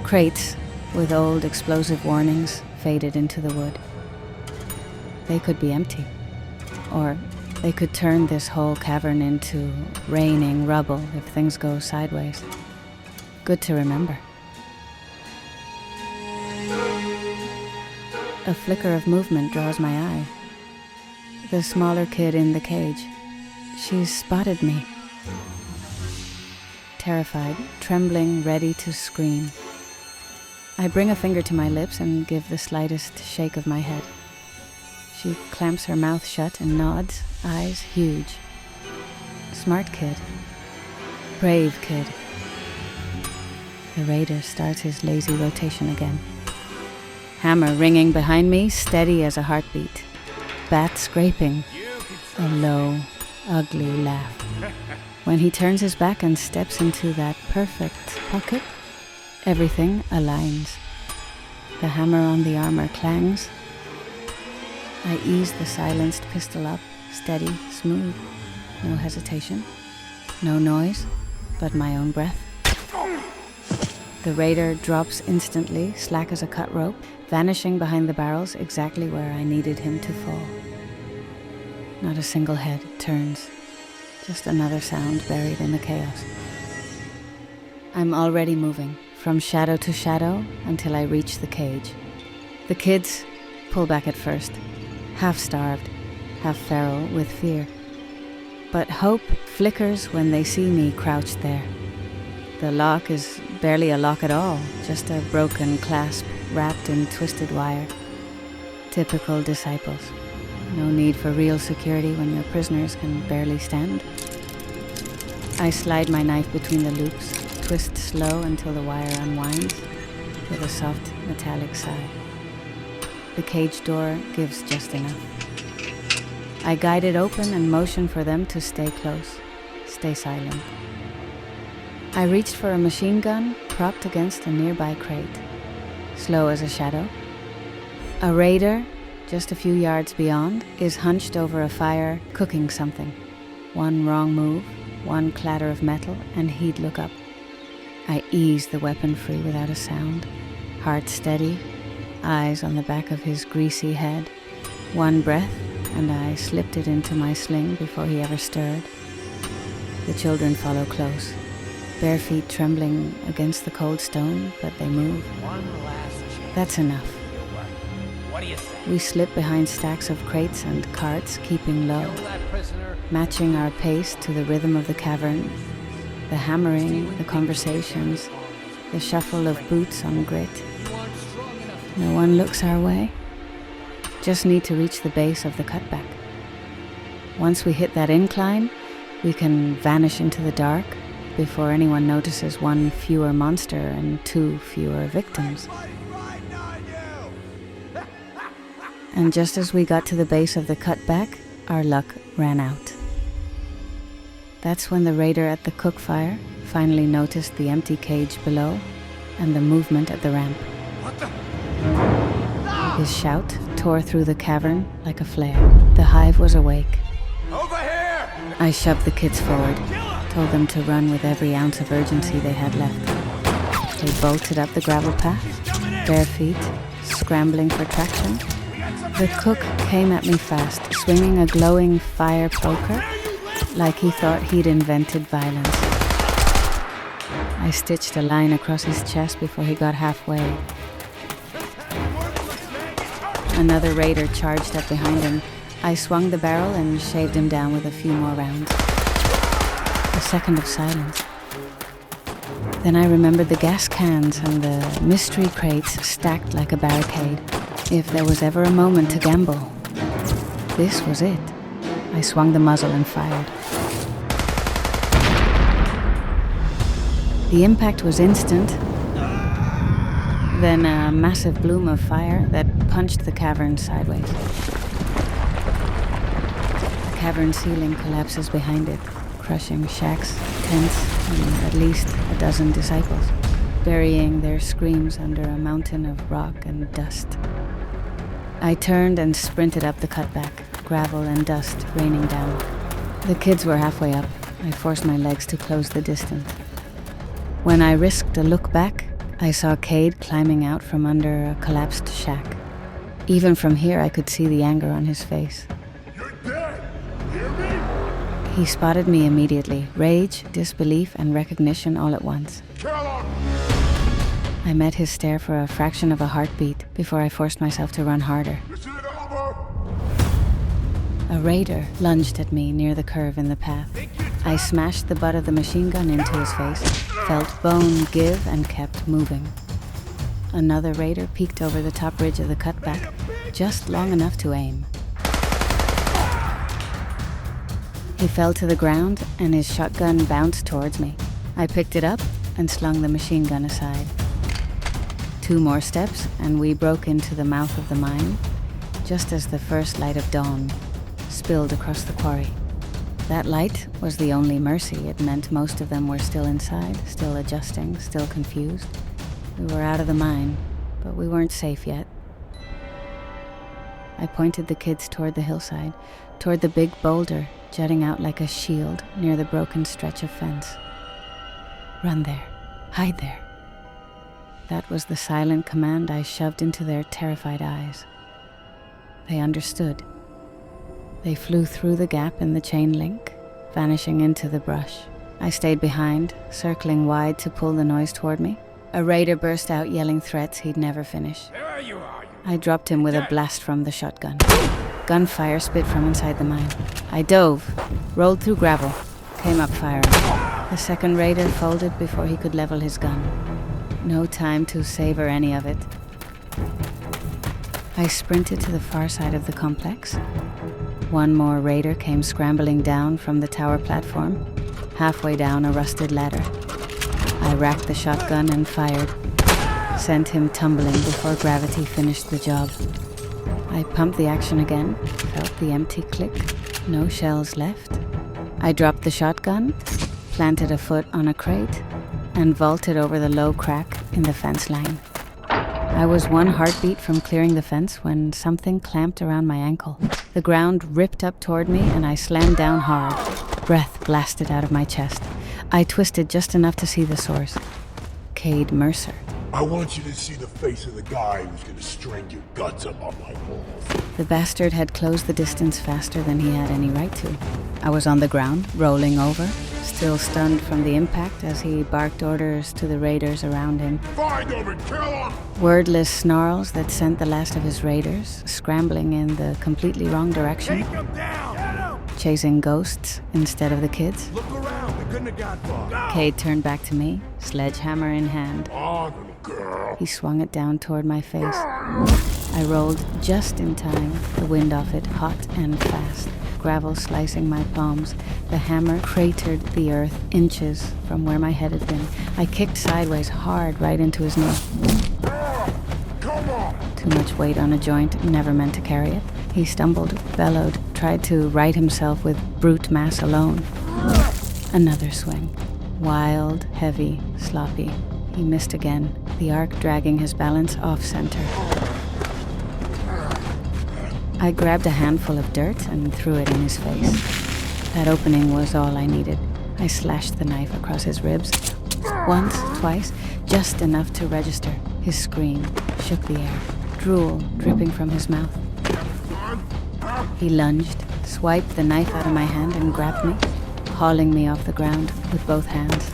crates with old explosive warnings faded into the wood. They could be empty, or they could turn this whole cavern into raining rubble if things go sideways. Good to remember. A flicker of movement draws my eye. The smaller kid in the cage. She's spotted me. Terrified, trembling, ready to scream. I bring a finger to my lips and give the slightest shake of my head. She clamps her mouth shut and nods, eyes huge. Smart kid. Brave kid. The raider starts his lazy rotation again. Hammer ringing behind me, steady as a heartbeat. Bat scraping. A low, ugly laugh. When he turns his back and steps into that perfect pocket, everything aligns. The hammer on the armor clangs. I ease the silenced pistol up, steady, smooth. No hesitation. No noise, but my own breath. The raider drops instantly, slack as a cut rope, vanishing behind the barrels exactly where I needed him to fall. Not a single head turns. Just another sound buried in the chaos. I'm already moving, from shadow to shadow, until I reach the cage. The kids pull back at first, half-starved, half feral with fear. But hope flickers when they see me crouched there. The lock is barely a lock at all, just a broken clasp wrapped in twisted wire. Typical disciples. No need for real security when your prisoners can barely stand. I slide my knife between the loops, twist slow until the wire unwinds, with a soft metallic sigh. The cage door gives just enough. I guide it open and motion for them to stay close, stay silent. I reached for a machine gun propped against a nearby crate, slow as a shadow. A raider, just a few yards beyond, is hunched over a fire, cooking something. One wrong move, one clatter of metal, and he'd look up. I ease the weapon free without a sound, heart steady, eyes on the back of his greasy head. One breath, and I slipped it into my sling before he ever stirred. The children follow close, bare feet trembling against the cold stone, but they move. One last chance. That's enough. What do you say? We slip behind stacks of crates and carts, keeping low, Kill that prisoner. matching our pace to the rhythm of the cavern, the hammering, the conversations, the shuffle of boots on grit. No one looks our way. Just need to reach the base of the cutback. Once we hit that incline, we can vanish into the dark before anyone notices one fewer monster and two fewer victims. And just as we got to the base of the cutback, our luck ran out. That's when the raider at the cook fire finally noticed the empty cage below and the movement at the ramp. What the? His shout tore through the cavern like a flare. The hive was awake. Over here! I shoved the kids forward, told them to run with every ounce of urgency they had left. They bolted up the gravel path, bare feet, scrambling for traction. The cook came at me fast, swinging a glowing fire poker, like he thought he'd invented violence. I stitched a line across his chest before he got halfway. Another raider charged up behind him. I swung the barrel and shaved him down with a few more rounds. A second of silence. Then I remembered the gas cans and the mystery crates stacked like a barricade. If there was ever a moment to gamble, this was it. I swung the muzzle and fired. The impact was instant, then a massive bloom of fire that punched the cavern sideways. The cavern ceiling collapses behind it, crushing shacks, tents, and at least a dozen disciples, burying their screams under a mountain of rock and dust. I turned and sprinted up the cutback, gravel and dust raining down. The kids were halfway up. I forced my legs to close the distance. When I risked a look back, I saw Cade climbing out from under a collapsed shack. Even from here, I could see the anger on his face. You're dead! Hear me? He spotted me immediately, rage, disbelief, and recognition all at once. Kill him! I met his stare for a fraction of a heartbeat before I forced myself to run harder. Is it over? A raider lunged at me near the curve in the path. I smashed the butt of the machine gun into his face, felt bone give, and kept moving. Another raider peeked over the top ridge of the cutback, just long enough to aim. He fell to the ground, and his shotgun bounced towards me. I picked it up and slung the machine gun aside. 2 more steps, and we broke into the mouth of the mine, just as the first light of dawn spilled across the quarry. That light was the only mercy. It meant most of them were still inside, still adjusting, still confused. We were out of the mine, but we weren't safe yet. I pointed the kids toward the hillside, toward the big boulder jutting out like a shield near the broken stretch of fence. Run there. Hide there. That was the silent command I shoved into their terrified eyes. They understood. They flew through the gap in the chain link, vanishing into the brush. I stayed behind, circling wide to pull the noise toward me. A raider burst out yelling threats he'd never finish. There you are! I dropped him with a blast from the shotgun. Gunfire spit from inside the mine. I dove, rolled through gravel, came up firing. The second raider folded before he could level his gun. No time to savor any of it. I sprinted to the far side of the complex. One more raider came scrambling down from the tower platform, halfway down a rusted ladder. I racked the shotgun and fired, sent him tumbling before gravity finished the job. I pumped the action again, felt the empty click, no shells left. I dropped the shotgun, planted a foot on a crate, and vaulted over the low crack in the fence line. I was one heartbeat from clearing the fence when something clamped around my ankle. The ground ripped up toward me and I slammed down hard. Breath blasted out of my chest. I twisted just enough to see the source. Cade Mercer. I want you to see the face of the guy who's gonna string your guts up on my balls. The bastard had closed the distance faster than he had any right to. I was on the ground, rolling over, still stunned from the impact as he barked orders to the raiders around him. Find him and kill him! Wordless snarls that sent the last of his raiders scrambling in the completely wrong direction. Take him down! Get him! Chasing ghosts instead of the kids. Look around, we couldn't have got far. Cade turned back to me, sledgehammer in hand. On, little girl. He swung it down toward my face. I rolled just in time, the wind off it hot and fast, gravel slicing my palms. The hammer cratered the earth inches from where my head had been. I kicked sideways hard right into his knee. Come on! Too much weight on a joint, never meant to carry it. He stumbled, bellowed, tried to right himself with brute mass alone. Another swing. Wild, heavy, sloppy. He missed again, the arc dragging his balance off-center. I grabbed a handful of dirt and threw it in his face. That opening was all I needed. I slashed the knife across his ribs. Once, twice, just enough to register. His scream shook the air, drool dripping from his mouth. He lunged, swiped the knife out of my hand and grabbed me, hauling me off the ground with both hands,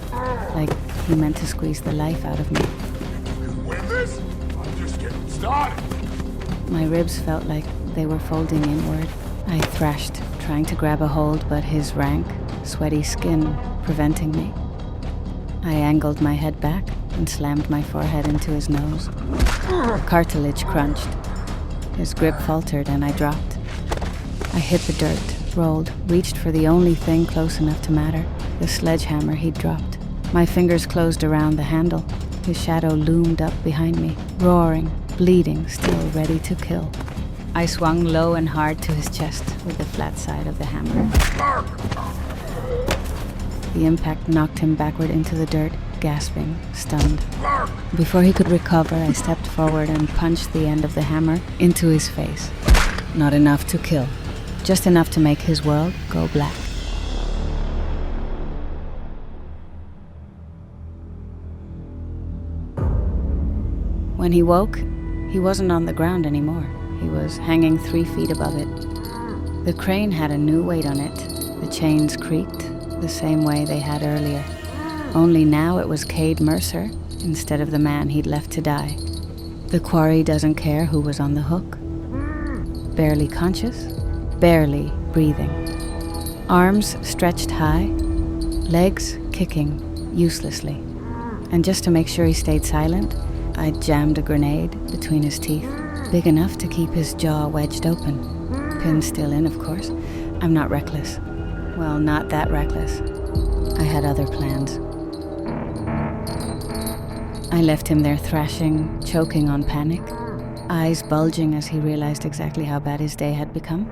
like he meant to squeeze the life out of me. You can win this? I'm just getting started. My ribs felt like they were folding inward. I thrashed, trying to grab a hold, but his rank, sweaty skin preventing me. I angled my head back and slammed my forehead into his nose. Cartilage crunched. His grip faltered and I dropped. I hit the dirt, rolled, reached for the only thing close enough to matter, the sledgehammer he'd dropped. My fingers closed around the handle. His shadow loomed up behind me, roaring, bleeding, still ready to kill. I swung low and hard to his chest with the flat side of the hammer. The impact knocked him backward into the dirt, gasping, stunned. Before he could recover, I stepped forward and punched the end of the hammer into his face. Not enough to kill, just enough to make his world go black. When he woke, he wasn't on the ground anymore. He was hanging 3 feet above it. The crane had a new weight on it. The chains creaked the same way they had earlier. Only now it was Cade Mercer instead of the man he'd left to die. The quarry doesn't care who was on the hook. Barely conscious, barely breathing. Arms stretched high, legs kicking uselessly. And just to make sure he stayed silent, I jammed a grenade between his teeth, big enough to keep his jaw wedged open. Pin still in, of course. I'm not reckless. Well, not that reckless. I had other plans. I left him there thrashing, choking on panic, eyes bulging as he realized exactly how bad his day had become.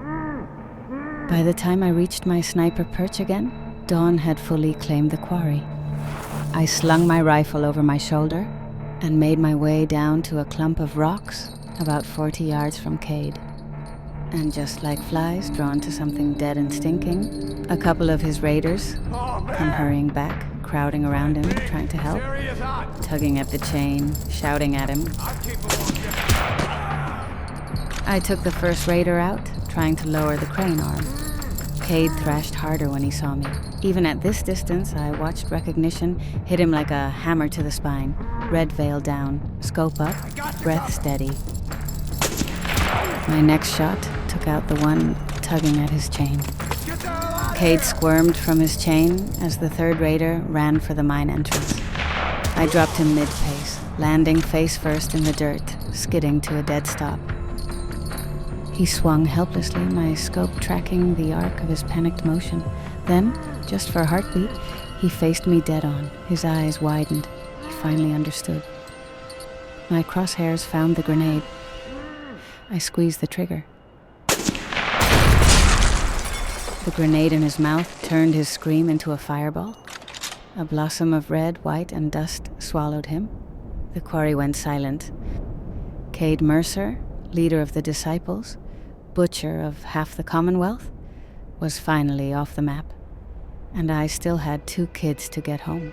By the time I reached my sniper perch again, dawn had fully claimed the quarry. I slung my rifle over my shoulder and made my way down to a clump of rocks about 40 yards from Cade. And just like flies drawn to something dead and stinking, a couple of his raiders come hurrying back, crowding around him, trying to help, tugging at the chain, shouting at him. I took the first raider out, trying to lower the crane arm. Cade thrashed harder when he saw me. Even at this distance, I watched recognition hit him like a hammer to the spine. Red veil down, scope up, breath steady. My next shot took took out the one tugging at his chain. Cade squirmed from his chain as the third raider ran for the mine entrance. I dropped him mid-pace, landing face first in the dirt, skidding to a dead stop. He swung helplessly, my scope tracking the arc of his panicked motion. Then, just for a heartbeat, he faced me dead on. His eyes widened. He finally understood. My crosshairs found the grenade. I squeezed the trigger. The grenade in his mouth turned his scream into a fireball. A blossom of red, white, and dust swallowed him. The quarry went silent. Cade Mercer, leader of the Disciples, butcher of half the Commonwealth, was finally off the map. And I still had 2 kids to get home.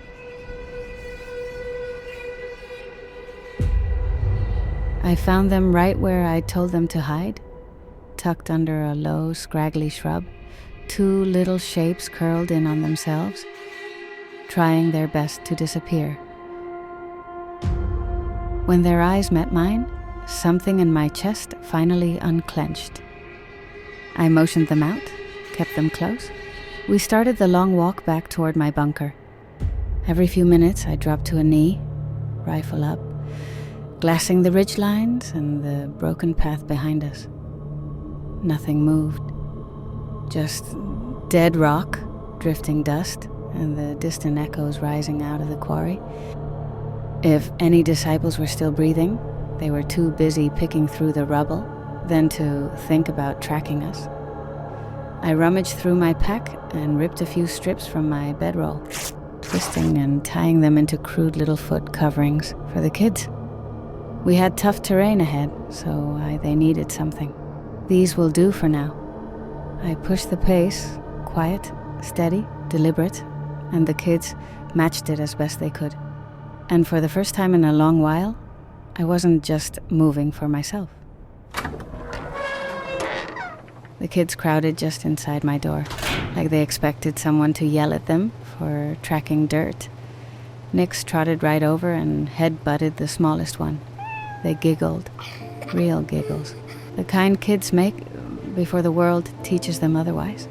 I found them right where I told them to hide, tucked under a low, scraggly shrub, 2 little shapes curled in on themselves, trying their best to disappear. When their eyes met mine, something in my chest finally unclenched. I motioned them out, kept them close. We started the long walk back toward my bunker. Every few minutes, I dropped to a knee, rifle up, glassing the ridge lines and the broken path behind us. Nothing moved. Just dead rock, drifting dust, and the distant echoes rising out of the quarry. If any disciples were still breathing, they were too busy picking through the rubble than to think about tracking us. I rummaged through my pack and ripped a few strips from my bedroll, twisting and tying them into crude little foot coverings for the kids. We had tough terrain ahead, so they needed something. These will do for now. I pushed the pace, quiet, steady, deliberate, and the kids matched it as best they could. And for the first time in a long while, I wasn't just moving for myself. The kids crowded just inside my door, like they expected someone to yell at them for tracking dirt. Nix trotted right over and head-butted the smallest one. They giggled, real giggles, the kind kids make before the world teaches them otherwise.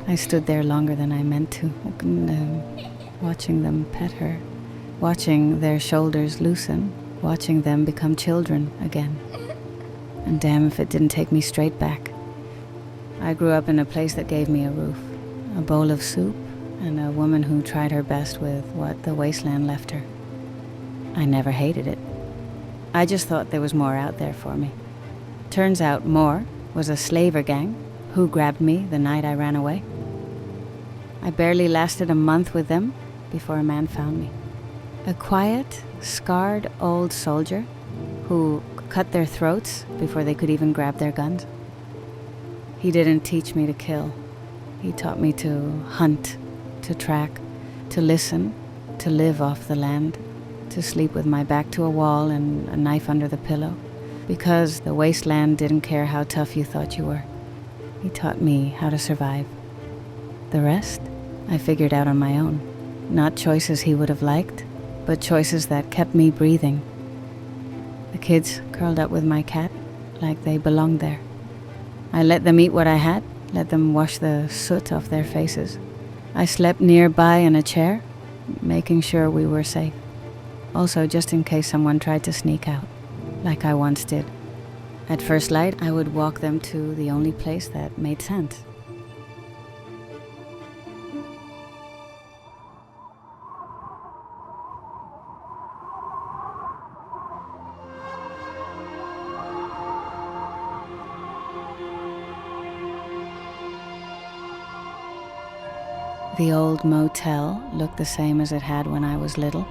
I stood there longer than I meant to, watching them pet her, watching their shoulders loosen, watching them become children again. And damn if it didn't take me straight back. I grew up in a place that gave me a roof, a bowl of soup, and a woman who tried her best with what the wasteland left her. I never hated it. I just thought there was more out there for me. Turns out more was a slaver gang who grabbed me the night I ran away. I barely lasted a month with them before a man found me. A quiet, scarred old soldier who cut their throats before they could even grab their guns. He didn't teach me to kill. He taught me to hunt, to track, to listen, to live off the land, to sleep with my back to a wall and a knife under the pillow, because the wasteland didn't care how tough you thought you were. He taught me how to survive. The rest, I figured out on my own. Not choices he would have liked, but choices that kept me breathing. The kids curled up with my cat like they belonged there. I let them eat what I had, let them wash the soot off their faces. I slept nearby in a chair, making sure we were safe. Also, just in case someone tried to sneak out, like I once did. At first light, I would walk them to the only place that made sense. The old motel looked the same as it had when I was little.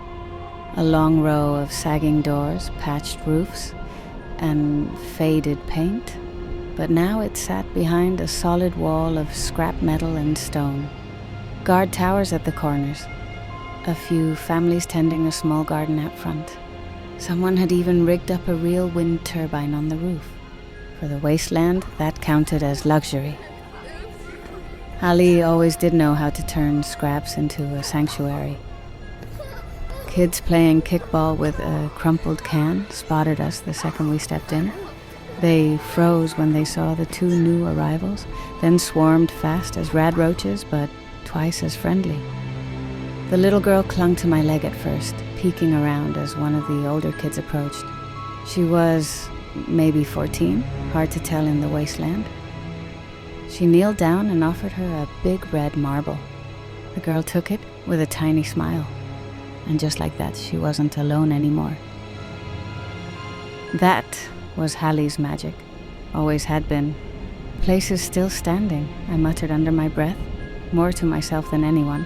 A long row of sagging doors, patched roofs, and faded paint. But now it sat behind a solid wall of scrap metal and stone. Guard towers at the corners. A few families tending a small garden out front. Someone had even rigged up a real wind turbine on the roof. For the wasteland, that counted as luxury. Ali always did know how to turn scraps into a sanctuary. Kids playing kickball with a crumpled can spotted us the second we stepped in. They froze when they saw the 2 new arrivals, then swarmed fast as rad roaches, but twice as friendly. The little girl clung to my leg at first, peeking around as one of the older kids approached. She was maybe 14, hard to tell in the wasteland. She kneeled down and offered her a big red marble. The girl took it with a tiny smile, and just like that, she wasn't alone anymore. That was Hallie's magic, always had been. Place is still standing, I muttered under my breath, more to myself than anyone.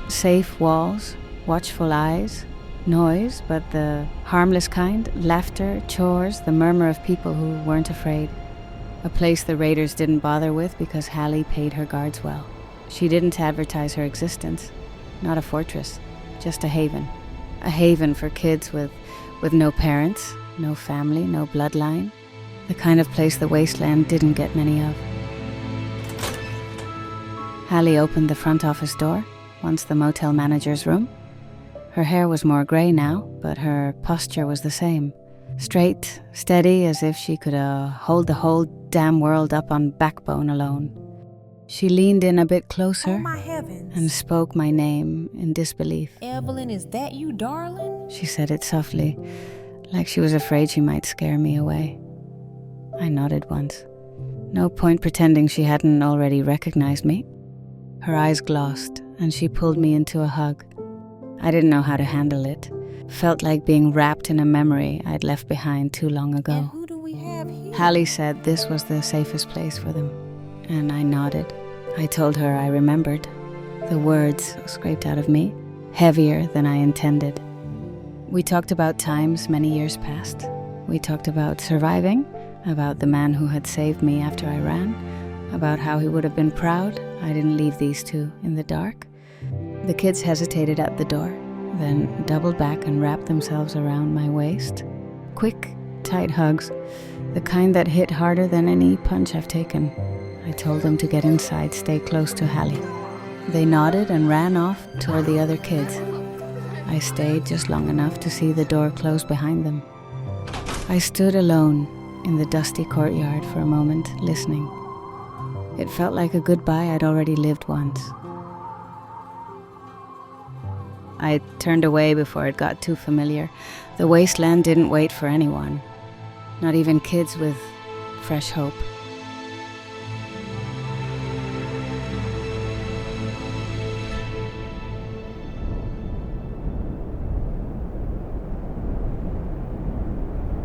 Safe walls, watchful eyes, noise, but the harmless kind, laughter, chores, the murmur of people who weren't afraid. A place the raiders didn't bother with because Hallie paid her guards well. She didn't advertise her existence, not a fortress, just a haven. A haven for kids with no parents, no family, no bloodline. The kind of place the wasteland didn't get many of. Hallie opened the front office door, once the motel manager's room. Her hair was more grey now, but her posture was the same. Straight, steady, as if she could hold the whole damn world up on backbone alone. She leaned in a bit closer. Oh, my heavens. And spoke my name in disbelief. Evelyn, is that you, darling? She said it softly, like she was afraid she might scare me away. I nodded once. No point pretending she hadn't already recognized me. Her eyes glossed, and she pulled me into a hug. I didn't know how to handle it. Felt like being wrapped in a memory I'd left behind too long ago. And who do we have here? Hallie said this was the safest place for them, and I nodded. I told her I remembered. The words scraped out of me, heavier than I intended. We talked about times many years past. We talked about surviving, about the man who had saved me after I ran, about how he would have been proud I didn't leave these 2 in the dark. The kids hesitated at the door, then doubled back and wrapped themselves around my waist. Quick, tight hugs, the kind that hit harder than any punch I've taken. I told them to get inside, stay close to Hallie. They nodded and ran off toward the other kids. I stayed just long enough to see the door close behind them. I stood alone in the dusty courtyard for a moment, listening. It felt like a goodbye I'd already lived once. I turned away before it got too familiar. The wasteland didn't wait for anyone, not even kids with fresh hope.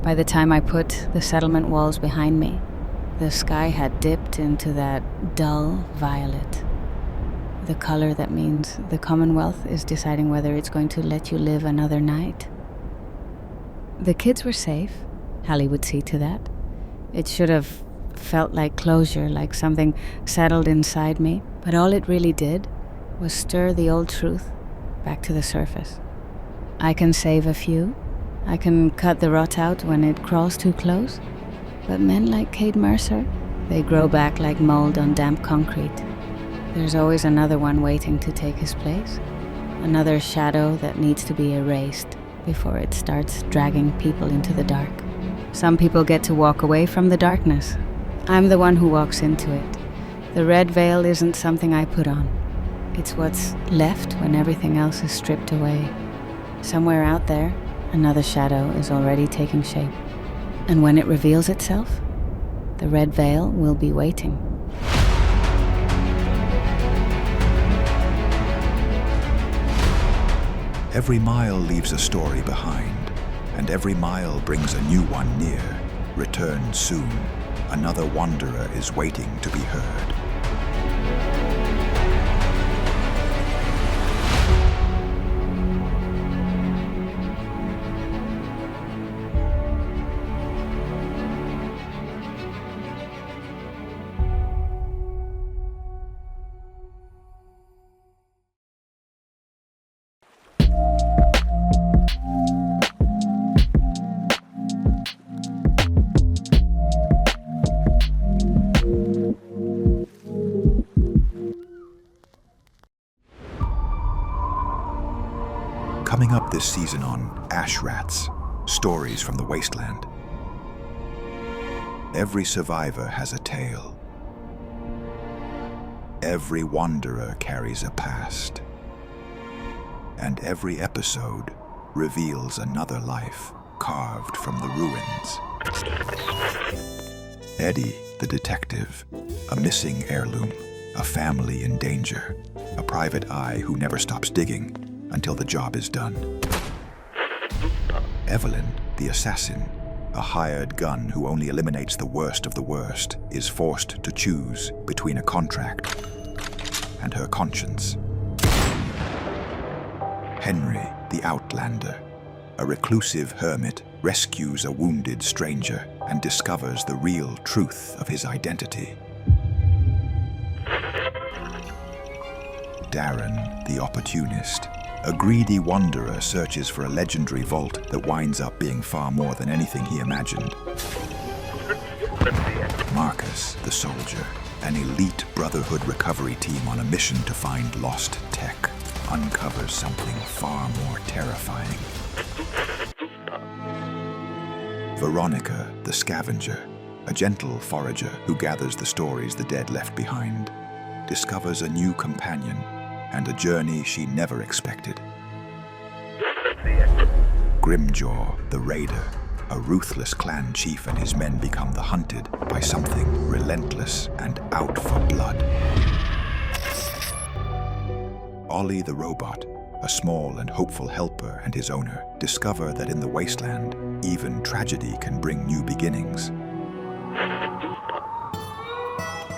By the time I put the settlement walls behind me, the sky had dipped into that dull violet. The color that means the Commonwealth is deciding whether it's going to let you live another night. The kids were safe. Hallie would see to that. It should have felt like closure, like something settled inside me, but all it really did was stir the old truth back to the surface. I can save a few. I can cut the rot out when it crawls too close. But men like Cade Mercer, they grow back like mold on damp concrete. There's always another one waiting to take his place. Another shadow that needs to be erased before it starts dragging people into the dark. Some people get to walk away from the darkness. I'm the one who walks into it. The red veil isn't something I put on. It's what's left when everything else is stripped away. Somewhere out there, another shadow is already taking shape. And when it reveals itself, the red veil will be waiting. Every mile leaves a story behind, and every mile brings a new one near. Return soon. Another wanderer is waiting to be heard. Coming up this season on Ash Rats, Stories from the Wasteland. Every survivor has a tale. Every wanderer carries a past. And every episode reveals another life carved from the ruins. Eddie, the detective, a missing heirloom, a family in danger, a private eye who never stops digging until the job is done. Evelyn, the assassin, a hired gun who only eliminates the worst of the worst, is forced to choose between a contract and her conscience. Henry, the outlander, a reclusive hermit, rescues a wounded stranger and discovers the real truth of his identity. Darren, the opportunist, a greedy wanderer searches for a legendary vault that winds up being far more than anything he imagined. Marcus, the soldier, an elite Brotherhood recovery team on a mission to find lost tech, uncovers something far more terrifying. Veronica, the scavenger, a gentle forager who gathers the stories the dead left behind, discovers a new companion and a journey she never expected. Grimjaw, the raider, a ruthless clan chief and his men become the hunted by something relentless and out for blood. Ollie the robot, a small and hopeful helper and his owner, discover that in the wasteland, even tragedy can bring new beginnings.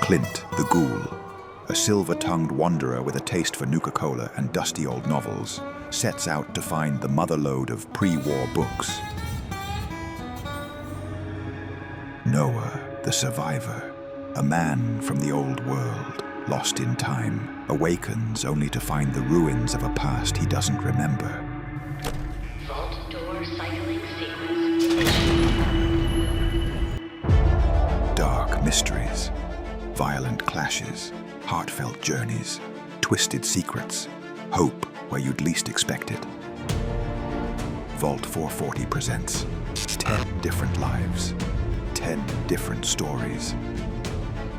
Clint the ghoul, a silver-tongued wanderer with a taste for Nuka-Cola and dusty old novels, sets out to find the motherlode of pre-war books. Noah, the survivor, a man from the old world, lost in time, awakens only to find the ruins of a past he doesn't remember. Vault door cycling sequence. Dark mysteries, violent clashes, heartfelt journeys, twisted secrets, hope where you'd least expect it. Vault 440 presents 10 different lives, 10 different stories,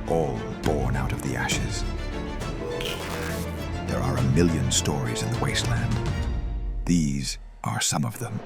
all born out of the ashes. There are a million stories in the wasteland. These are some of them.